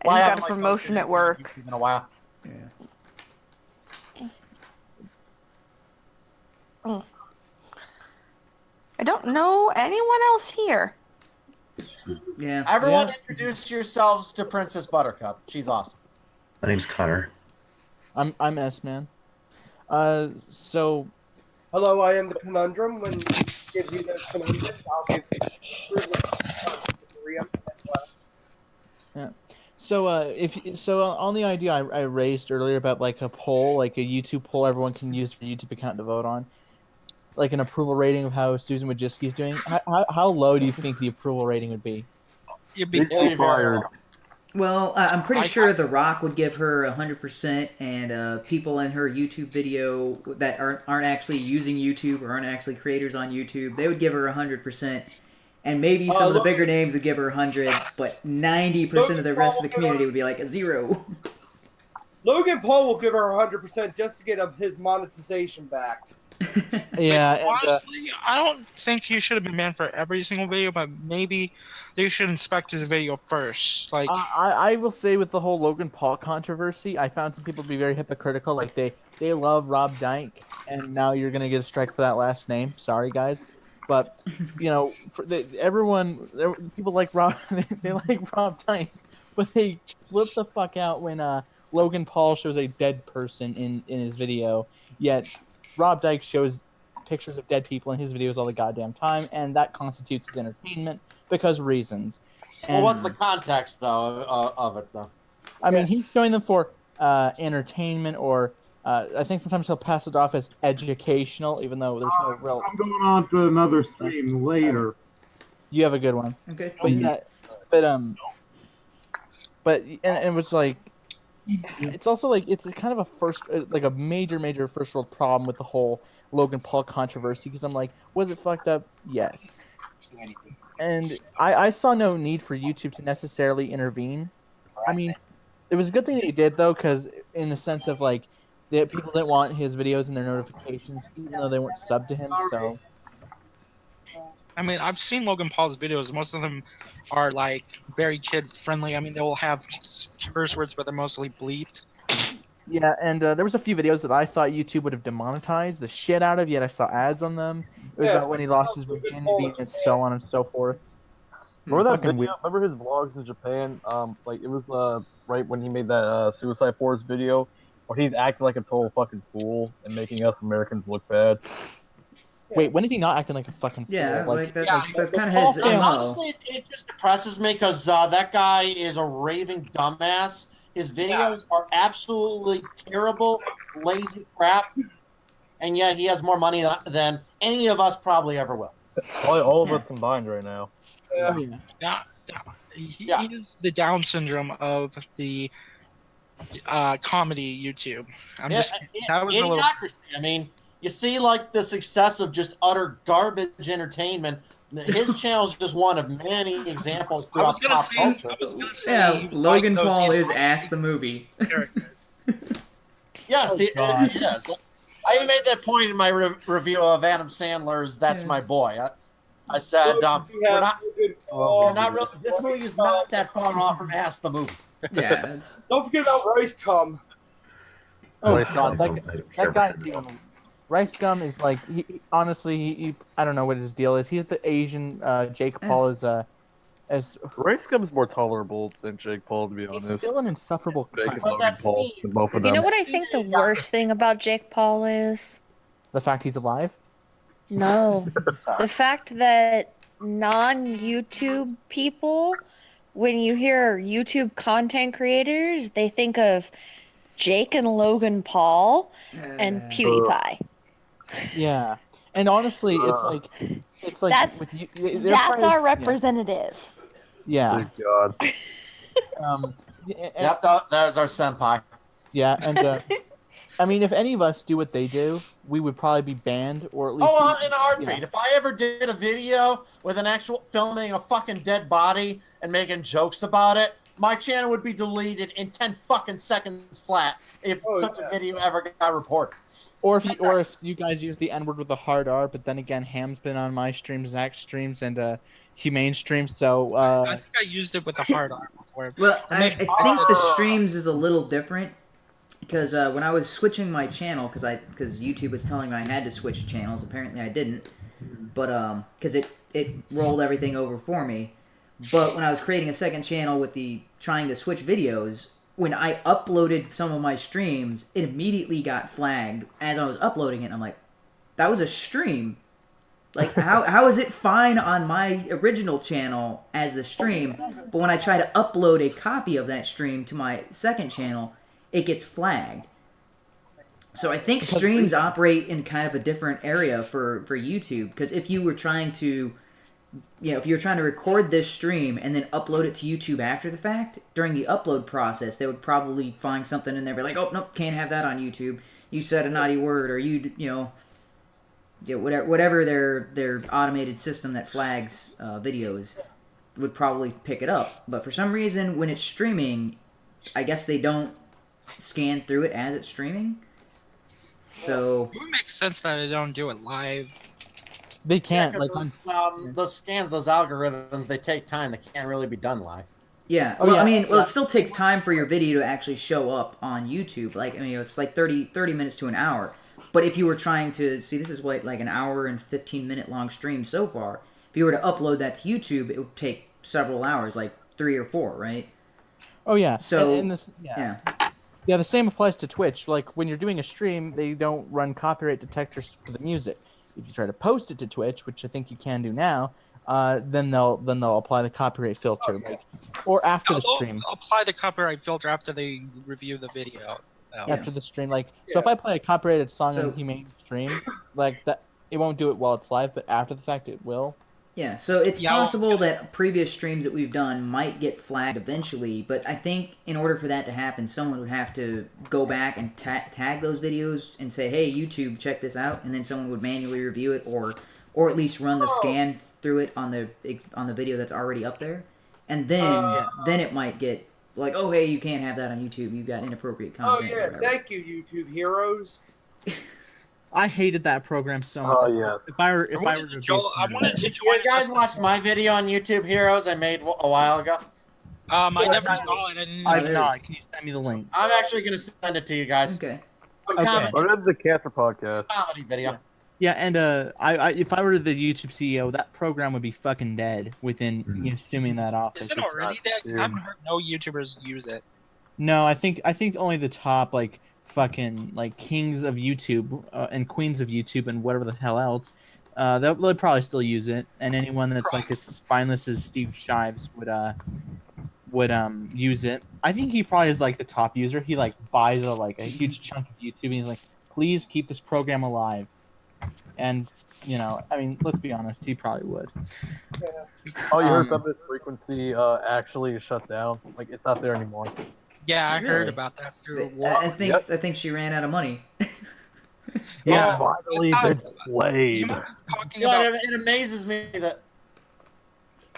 Well, I I got haven't, a promotion at work. In a while. I don't know anyone else here. Yeah. Everyone introduce yourselves to Princess Buttercup. She's awesome. My name's Connor. I'm S-Man. So... Hello, I am the Conundrum. When you give you those conundrums, I'll give you as well. Yeah. So on the idea I raised earlier about like a poll, like a YouTube poll everyone can use their YouTube account to vote on, like an approval rating of how Susan Wojcicki's doing. How low do you think the approval rating would be? You'd be fired. Well, I'm pretty sure The Rock would give her 100%, and people in her YouTube video that aren't actually using YouTube or aren't actually creators on YouTube, they would give her 100%, and maybe some of the bigger names would give her 100, but 90% of the rest of the community would be like a 0. Logan Paul will give her 100% just to get his monetization back. Yeah. Honestly, I don't think he should have been banned for every single video, but maybe they should inspect his video first. Like, I will say with the whole Logan Paul controversy, I found some people to be very hypocritical. Like they love Rob Dyke, and now you're gonna get a strike for that last name. Sorry, guys, but you know, people like Rob, they like Rob Dyke, but they flip the fuck out when Logan Paul shows a dead person in his video, yet Rob Dyke shows pictures of dead people in his videos all the goddamn time, and that constitutes his entertainment because reasons. And, Well, what's the context, though, of it, though? I mean, he's showing them for entertainment, or I think sometimes he'll pass it off as educational, even though there's no real... I'm going on to another stream later. You have a good one. Okay. But yeah, it was like, it's also like, it's kind of a major first world problem with the whole Logan Paul controversy, because I'm like, was it fucked up? Yes. And I saw no need for YouTube to necessarily intervene. I mean, it was a good thing that he did, though, because in the sense of like, people didn't want his videos and their notifications, even though they weren't subbed to him, so... I mean, I've seen Logan Paul's videos. Most of them are like very kid friendly. I mean, they'll have curse words, but they're mostly bleeped. Yeah, and there was a few videos that I thought YouTube would have demonetized the shit out of, yet I saw ads on them. It was about when he lost his virginity and so on and so forth. Remember that Fucking video? Remember his vlogs in Japan? Like it was right when he made that Suicide Forest video, where he's acting like a total fucking fool and making us Americans look bad. Wait, when is he not acting like a fucking fool? Yeah, Like, that's kind of his MO. Honestly, it just depresses me because that guy is a raving dumbass. His videos are absolutely terrible, lazy crap, and yet he has more money than any of us probably ever will. Probably all of us combined right now. He is the Down syndrome of the comedy YouTube. That was a little. Idiocracy. I mean, you see, like the success of just utter garbage entertainment. His channel is just one of many examples throughout pop culture. Yeah, Logan Paul is Ass the Movie. Yeah, Yes, Oh, God. yes. I even made that point in my review of Adam Sandler's "That's My Boy." I said, we're not this movie is not that far off from Ass the movie. Yeah, that's, Don't forget about Rice Cum. Oh Rice God, I don't care that guy. about him at all. Rice Gum is like honestly, he I don't know what his deal is. He's the Asian. Jake Paul is as Rice Gum's more tolerable than Jake Paul, to be he's honest. still an insufferable Jake cunt. and But Logan that's Paul, me. both of You them. know what I think the worst thing about Jake Paul is? The fact he's alive. No. Sorry. The fact that non-YouTube people, when you hear YouTube content creators, they think of Jake and Logan Paul and PewDiePie. Yeah, and honestly, it's like That's with you. That's our representative. Yeah. Good God. Yep, there's our senpai. Yeah, and I mean, if any of us do what they do, we would probably be banned, or at least. Oh, in a heartbeat. Yeah. If I ever did a video with an actual filming a fucking dead body and making jokes about it, my channel would be deleted in 10 fucking seconds flat if such a video ever got reported. Or if you guys use the N-word with a hard R, but then again, Ham's been on my streams, Zach's streams, and HUMANE streams, so I think I used it with a hard R before. well, I think the streams is a little different because when I was switching my channel, because YouTube was telling me I had to switch channels. Apparently, I didn't, but because it rolled everything over for me. But when I was creating a second channel with trying to switch videos, when I uploaded some of my streams, it immediately got flagged as I was uploading it. I'm like, that was a stream. Like, how is it fine on my original channel as the stream, but when I try to upload a copy of that stream to my second channel, it gets flagged. So I think streams operate in kind of a different area for YouTube, because if you were trying to, if you're trying to record this stream and then upload it to YouTube after the fact, during the upload process, they would probably find something in there, be like, oh, nope, can't have that on YouTube. You said a naughty word, or whatever their automated system that flags videos would probably pick it up. But for some reason, when it's streaming, I guess they don't scan through it as it's streaming. So It would make sense that they don't do it live. they can't. Those scans, those algorithms, they take time. They can't really be done live. yeah, Oh, well, yeah. I mean, it still takes time for your video to actually show up on YouTube. Like, I mean, it's like 30 minutes to an hour. But if you were trying to see, this is like an hour and 15-minute long stream so far. If you were to upload that to YouTube, it would take several hours, like 3 or 4, right? Oh yeah. So and this, yeah, the same applies to Twitch. Like when you're doing a stream, they don't run copyright detectors for the music. If you try to post it to Twitch, which I think you can do now, then they'll apply the copyright filter, or after the stream. They'll apply the copyright filter after they review the video. After the stream, so if I play a copyrighted song So- on HUMANE stream, like that, it won't do it while it's live, but after the fact, it will. Yeah, so it's Yeah, possible that previous streams that we've done might get flagged eventually, but I think in order for that to happen, someone would have to go back and tag those videos and say, hey, YouTube, check this out, and then someone would manually review it, or at least run the scan through it on the video that's already up there, and then it might get like, oh, hey, you can't have that on YouTube, you've got inappropriate Oh content. or yeah, whatever. thank you, YouTube heroes. I hated that program so much. Oh yes. If I were I wanted to join You guys watched my video on YouTube Heroes I made a while ago? I never saw it. I didn't I've there not. is. Can you send me the link? I'm actually going to send it to you guys. Okay. A Okay. What is the Cancer podcast? comedy video. Yeah, and I if I were the YouTube CEO, that program would be fucking dead within assuming that office. Is it It's already not- dead? 'Cause I haven't heard no YouTubers use it. No, I think only the top fucking kings of YouTube and queens of YouTube and whatever the hell else. They'll probably still use it, and anyone that's like as spineless as Steve Shives would use it. I think he probably is like the top user. He buys a huge chunk of YouTube, and he's like, please keep this program alive. And I mean, let's be honest, he probably would. Oh, you heard about this frequency actually shut down? Like it's not there anymore. Yeah, I heard Really? about that through. I think Yep. I think she ran out of money. Yeah. It's finally been slayed. Talking You about know, it amazes me that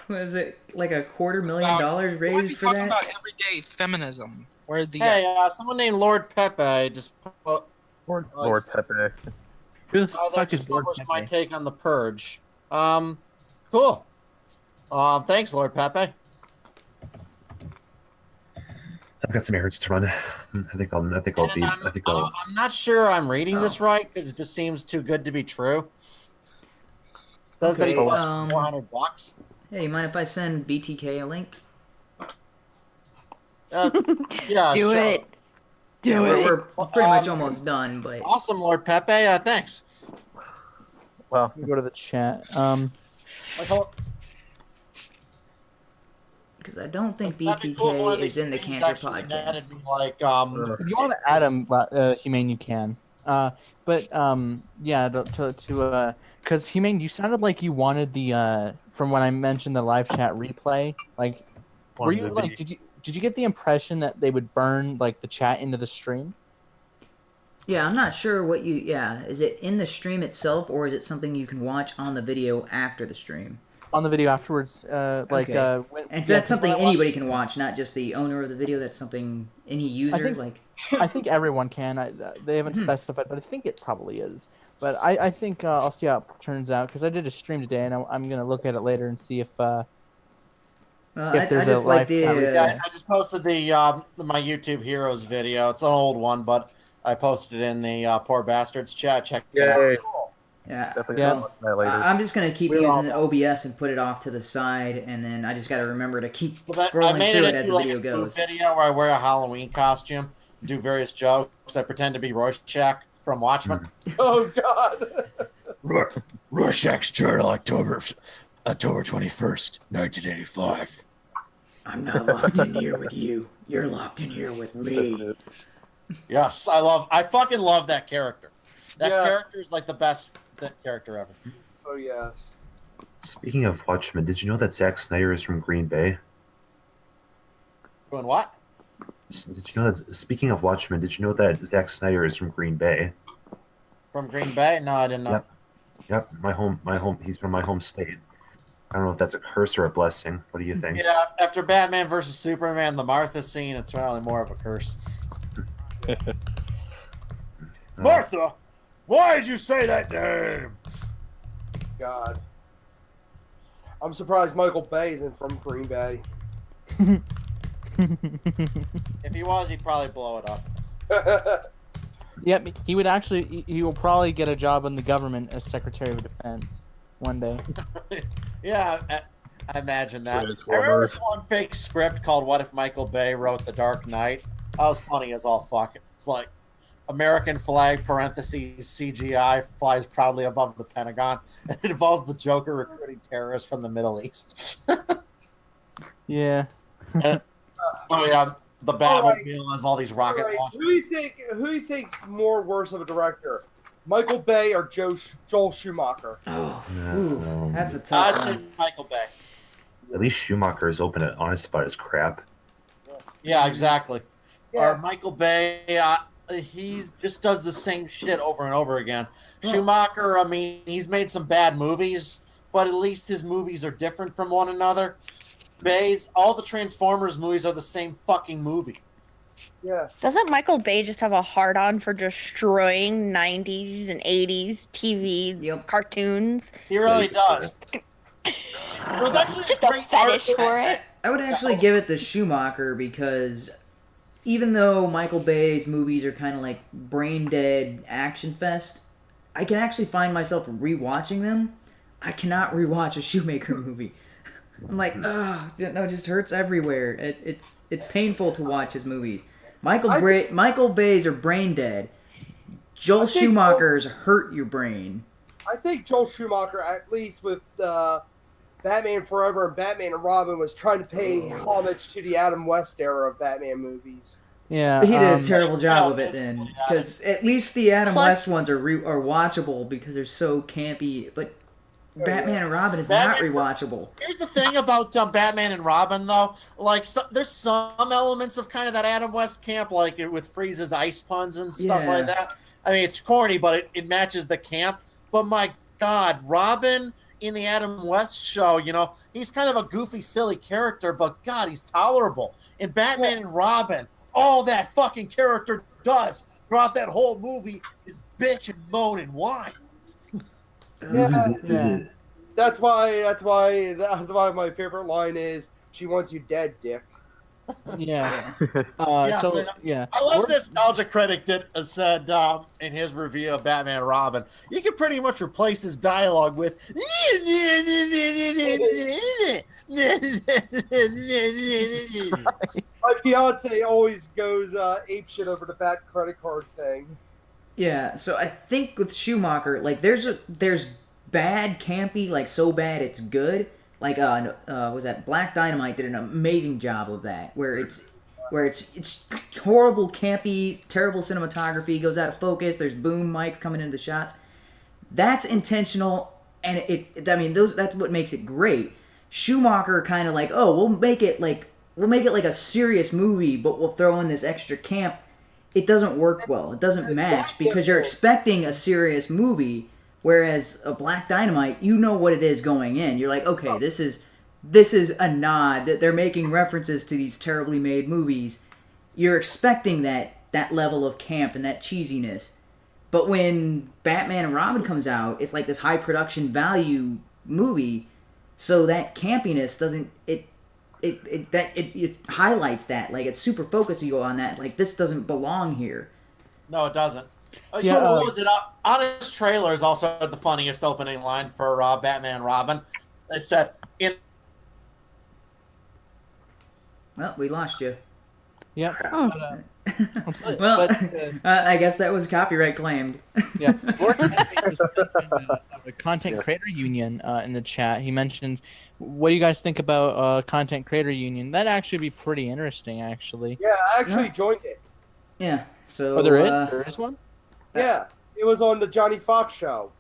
Was it like $250,000 why are we raised for talking that? about everyday feminism? Where the Hey, someone named Lord Pepe just Lord Pepe. Who the that fuck is just Lord published my Pepe? take on the Purge. Cool. Thanks, Lord Pepe. I've got some errands to run. I think I'll be. I think I'll. I'm not sure I'm reading this right because it just seems too good to be true. Says that he Okay, bought $400. Hey, you mind if I send BTK a link? Yeah, Do sure. it. Do Yeah, it. we're pretty much almost done, but Awesome, Lord Pepe. Thanks. Well, Let me go to the chat. Like, hold- because I don't think that'd be cool if one of BTK these is in the streams Cancer actually podcast. netted me, like, If you want to add him, Humane, you can. But yeah, because Humane, you sounded like you wanted the from when I mentioned the live chat replay. Like, were you like, did you get the impression that they would burn like the chat into the stream? Yeah, I'm not sure what you. Yeah, is it in the stream itself, or is it something you can watch on the video after the stream? On the video afterwards, like, Okay. when, And so yeah, that's 'cause something when I anybody watched- can watch, not just the owner of the video. That's something any user think- like. I think everyone can. They haven't specified, but I think it probably is. But I think I'll see how it turns out because I did a stream today, and I'm gonna look at it later and see if I there's just a like live the. chat replay. Yeah, I just posted my YouTube Heroes video. It's an old one, but I posted it in the Poor Bastards chat. Check it out. yay. Yeah, Definitely Yeah. gonna watch that later. I'm just gonna keep We're using all- OBS and put it off to the side, and then I just gotta remember to keep Well, I scrolling made through it it as into the like video a spoof goes. video where I wear a Halloween costume, do various jokes. I pretend to be Rorschach from Watchmen. Oh God. Rorschach's Journal, October 21st, 1985. I'm not locked in here with you. You're locked in here with me. Yes, I fucking love that character. That Yeah. character is like the best character ever. Oh yes. Speaking of Watchmen, did you know that Zack Snyder is from Green Bay? Doing what? Did you know that? Speaking of Watchmen, did you know that Zack Snyder is from Green Bay? From Green Bay? No, I didn't know. Yep. Yep, my home. He's from my home state. I don't know if that's a curse or a blessing. What do you think? Yeah, after Batman versus Superman, the Martha scene, it's probably more of a curse. Martha, why did you say that name? God. I'm surprised Michael Bay isn't from Green Bay. If he was, he'd probably blow it up. Yep, he would actually. He will probably get a job in the government as Secretary of Defense one day. Yeah, I imagine that. Twitter I remember twirlers. this one fake script called "What If Michael Bay Wrote the Dark Knight." That was funny as all fuck. It's like American flag parentheses CGI flies proudly above the Pentagon. And it involves the Joker recruiting terrorists from the Middle East. Yeah. Oh yeah, the Batmobile has all these rocket All right, launchers. who do you think's more worse of a director? Michael Bay or Joel Schumacher? Oh, Yeah, ooh, that's a I'd tough say one. Michael Bay. At least Schumacher is open and honest about his crap. Yeah, exactly. Yeah. Or Michael Bay, he just does the same shit over and over again. Yeah. Schumacher, I mean, he's made some bad movies, but at least his movies are different from one another. Bay's, all the Transformers movies are the same fucking movie. Yeah. Doesn't Michael Bay just have a hard on for destroying 90s and 80s TV Yep. cartoons? He really does. It was actually Just a a great fetish art- for it. I would actually give it to Schumacher because even though Michael Bay's movies are kind of like brain dead action fest, I can actually find myself rewatching them. I cannot rewatch a Shoemaker movie. I'm like, ugh, no, it just hurts everywhere. It's painful to watch his movies. Michael Bay's are brain dead. Joel I think- Schumacher's hurt your brain. I think Joel Schumacher, at least with Batman Forever and Batman and Robin, was trying to pay homage to the Adam West era of Batman movies. Yeah. He did a terrible job of it yeah. then, because at least the Adam Plus- West ones are watchable because they're so campy. But Batman and Robin is Batman- not rewatchable. Here's the thing about Batman and Robin, though. Like, there's some elements of kind of that Adam West camp, like with Freeze's ice puns and stuff Yeah. like that. I mean, it's corny, but it matches the camp. But my God, Robin in the Adam West show, you know, he's kind of a goofy, silly character, but God, he's tolerable. In Batman and Robin, all that fucking character does throughout that whole movie is bitch and moan and whine. Yeah. That's why my favorite line is, "She wants you dead, dick." Yeah. I love this nostalgia critic that said in his review of Batman and Robin, you can pretty much replace his dialogue with My fiance always goes apeshit over the fat credit card thing. Yeah, so I think with Schumacher, like there's bad campy, like so bad it's good. Like was that Black Dynamite did an amazing job of that, where it's horrible, campy, terrible cinematography, goes out of focus. There's boom mics coming into the shots. That's intentional, and that's what makes it great. Schumacher kind of like, oh, we'll make it like a serious movie, but we'll throw in this extra camp. It doesn't work well. It doesn't match because you're expecting a serious movie, whereas a Black Dynamite, you know what it is going in. You're like, okay, this is a nod that they're making references to these terribly made movies. You're expecting that level of camp and that cheesiness. But when Batman and Robin comes out, it's like this high production value movie, so that campiness doesn't it highlights that, like it's super focused. You go on that, like this doesn't belong here. No, it doesn't. What was it? Honest Trailers also had the funniest opening line for Batman and Robin. It said, Well, we lost you. Yeah. Well, I guess that was copyright claimed. Yeah. A content creator union in the chat. He mentions, what do you guys think about content creator union? That'd actually be pretty interesting, actually. Yeah, I actually joined it. Yeah. So. Oh, there is one. Yeah, it was on the Johnny Fox show.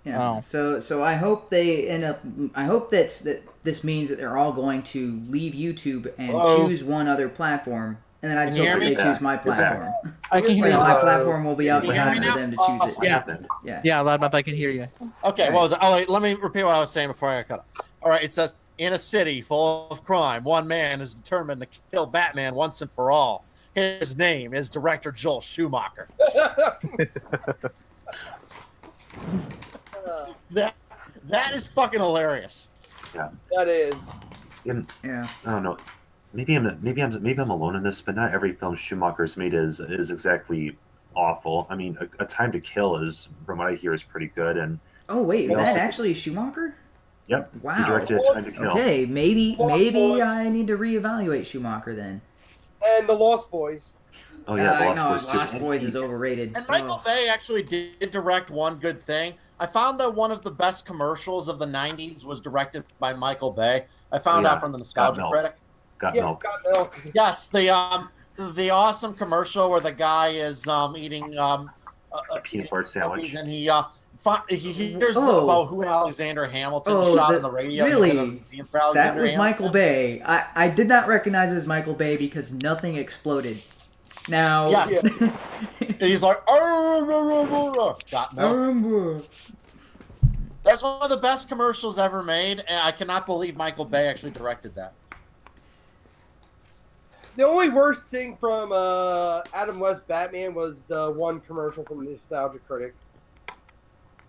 Yeah. Oh. So I hope they end up. I hope that this means that they're all going to leave YouTube and choose one other platform. And then I just hope that they choose my platform. I can hear you. My platform will be up behind for them to choose it. Yeah, Loudmouth, I can hear you. Okay, what was it? Oh, wait, let me repeat what I was saying before I cut off. All right, it says, in a city full of crime, one man is determined to kill Batman once and for all. His name is director Joel Schumacher. That is fucking hilarious. Yeah. That is. Yeah. I don't know. Maybe I'm alone in this, but not every film Schumacher's made is exactly awful. I mean, A Time to Kill is, from what I hear, is pretty good. And oh wait, is that actually Schumacher? Yep. Wow. He directed A Time to Kill. Okay, maybe I need to reevaluate Schumacher then. And The Lost Boys. Oh yeah, The Lost Boys too. Lost Boys is overrated. And Michael Bay actually did direct one good thing. I found that one of the best commercials of the 90s was directed by Michael Bay. I found out from the Nostalgia Critic. Got milk. Got milk. Yes, the awesome commercial where the guy is eating a peanut butter sandwich, and he hears about who Alexander Hamilton shot on the radio. Really? That was Michael Bay. I did not recognize it as Michael Bay because nothing exploded. Now, yes, he's like, got milk. That's one of the best commercials ever made, and I cannot believe Michael Bay actually directed that. The only worst thing from Adam West Batman was the one commercial from the Nostalgia Critic.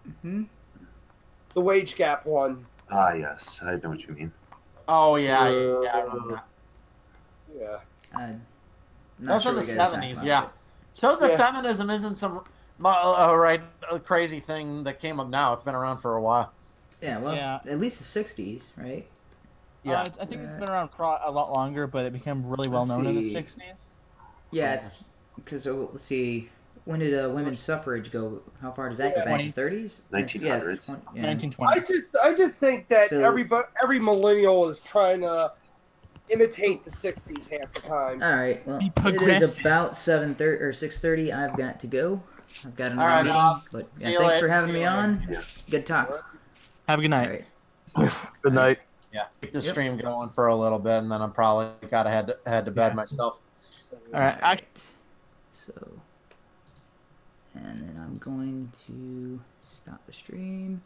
Mm-hmm. The wage gap one. Ah, yes, I know what you mean. Oh yeah, I remember that. Yeah. That was from the 70s, yeah. Shows that feminism isn't some crazy thing that came up now. It's been around for a while. Yeah, well, it's at least the 60s, right? Yeah, I think it's been around for a lot longer, but it became really well known in the 60s. Yeah, because let's see, when did women's suffrage go? How far does that go back? 30s? 1900s. 1920s. I just think that every millennial is trying to imitate the 60s half the time. All right, well, it is about 7:30 or 6:30. I've got to go. I've got another meeting. But thanks for having me on. Good talks. Have a good night. Good night. Yeah, keep the stream going for a little bit, and then I'm probably gotta head to bed myself. All right. So, and then I'm going to stop the stream.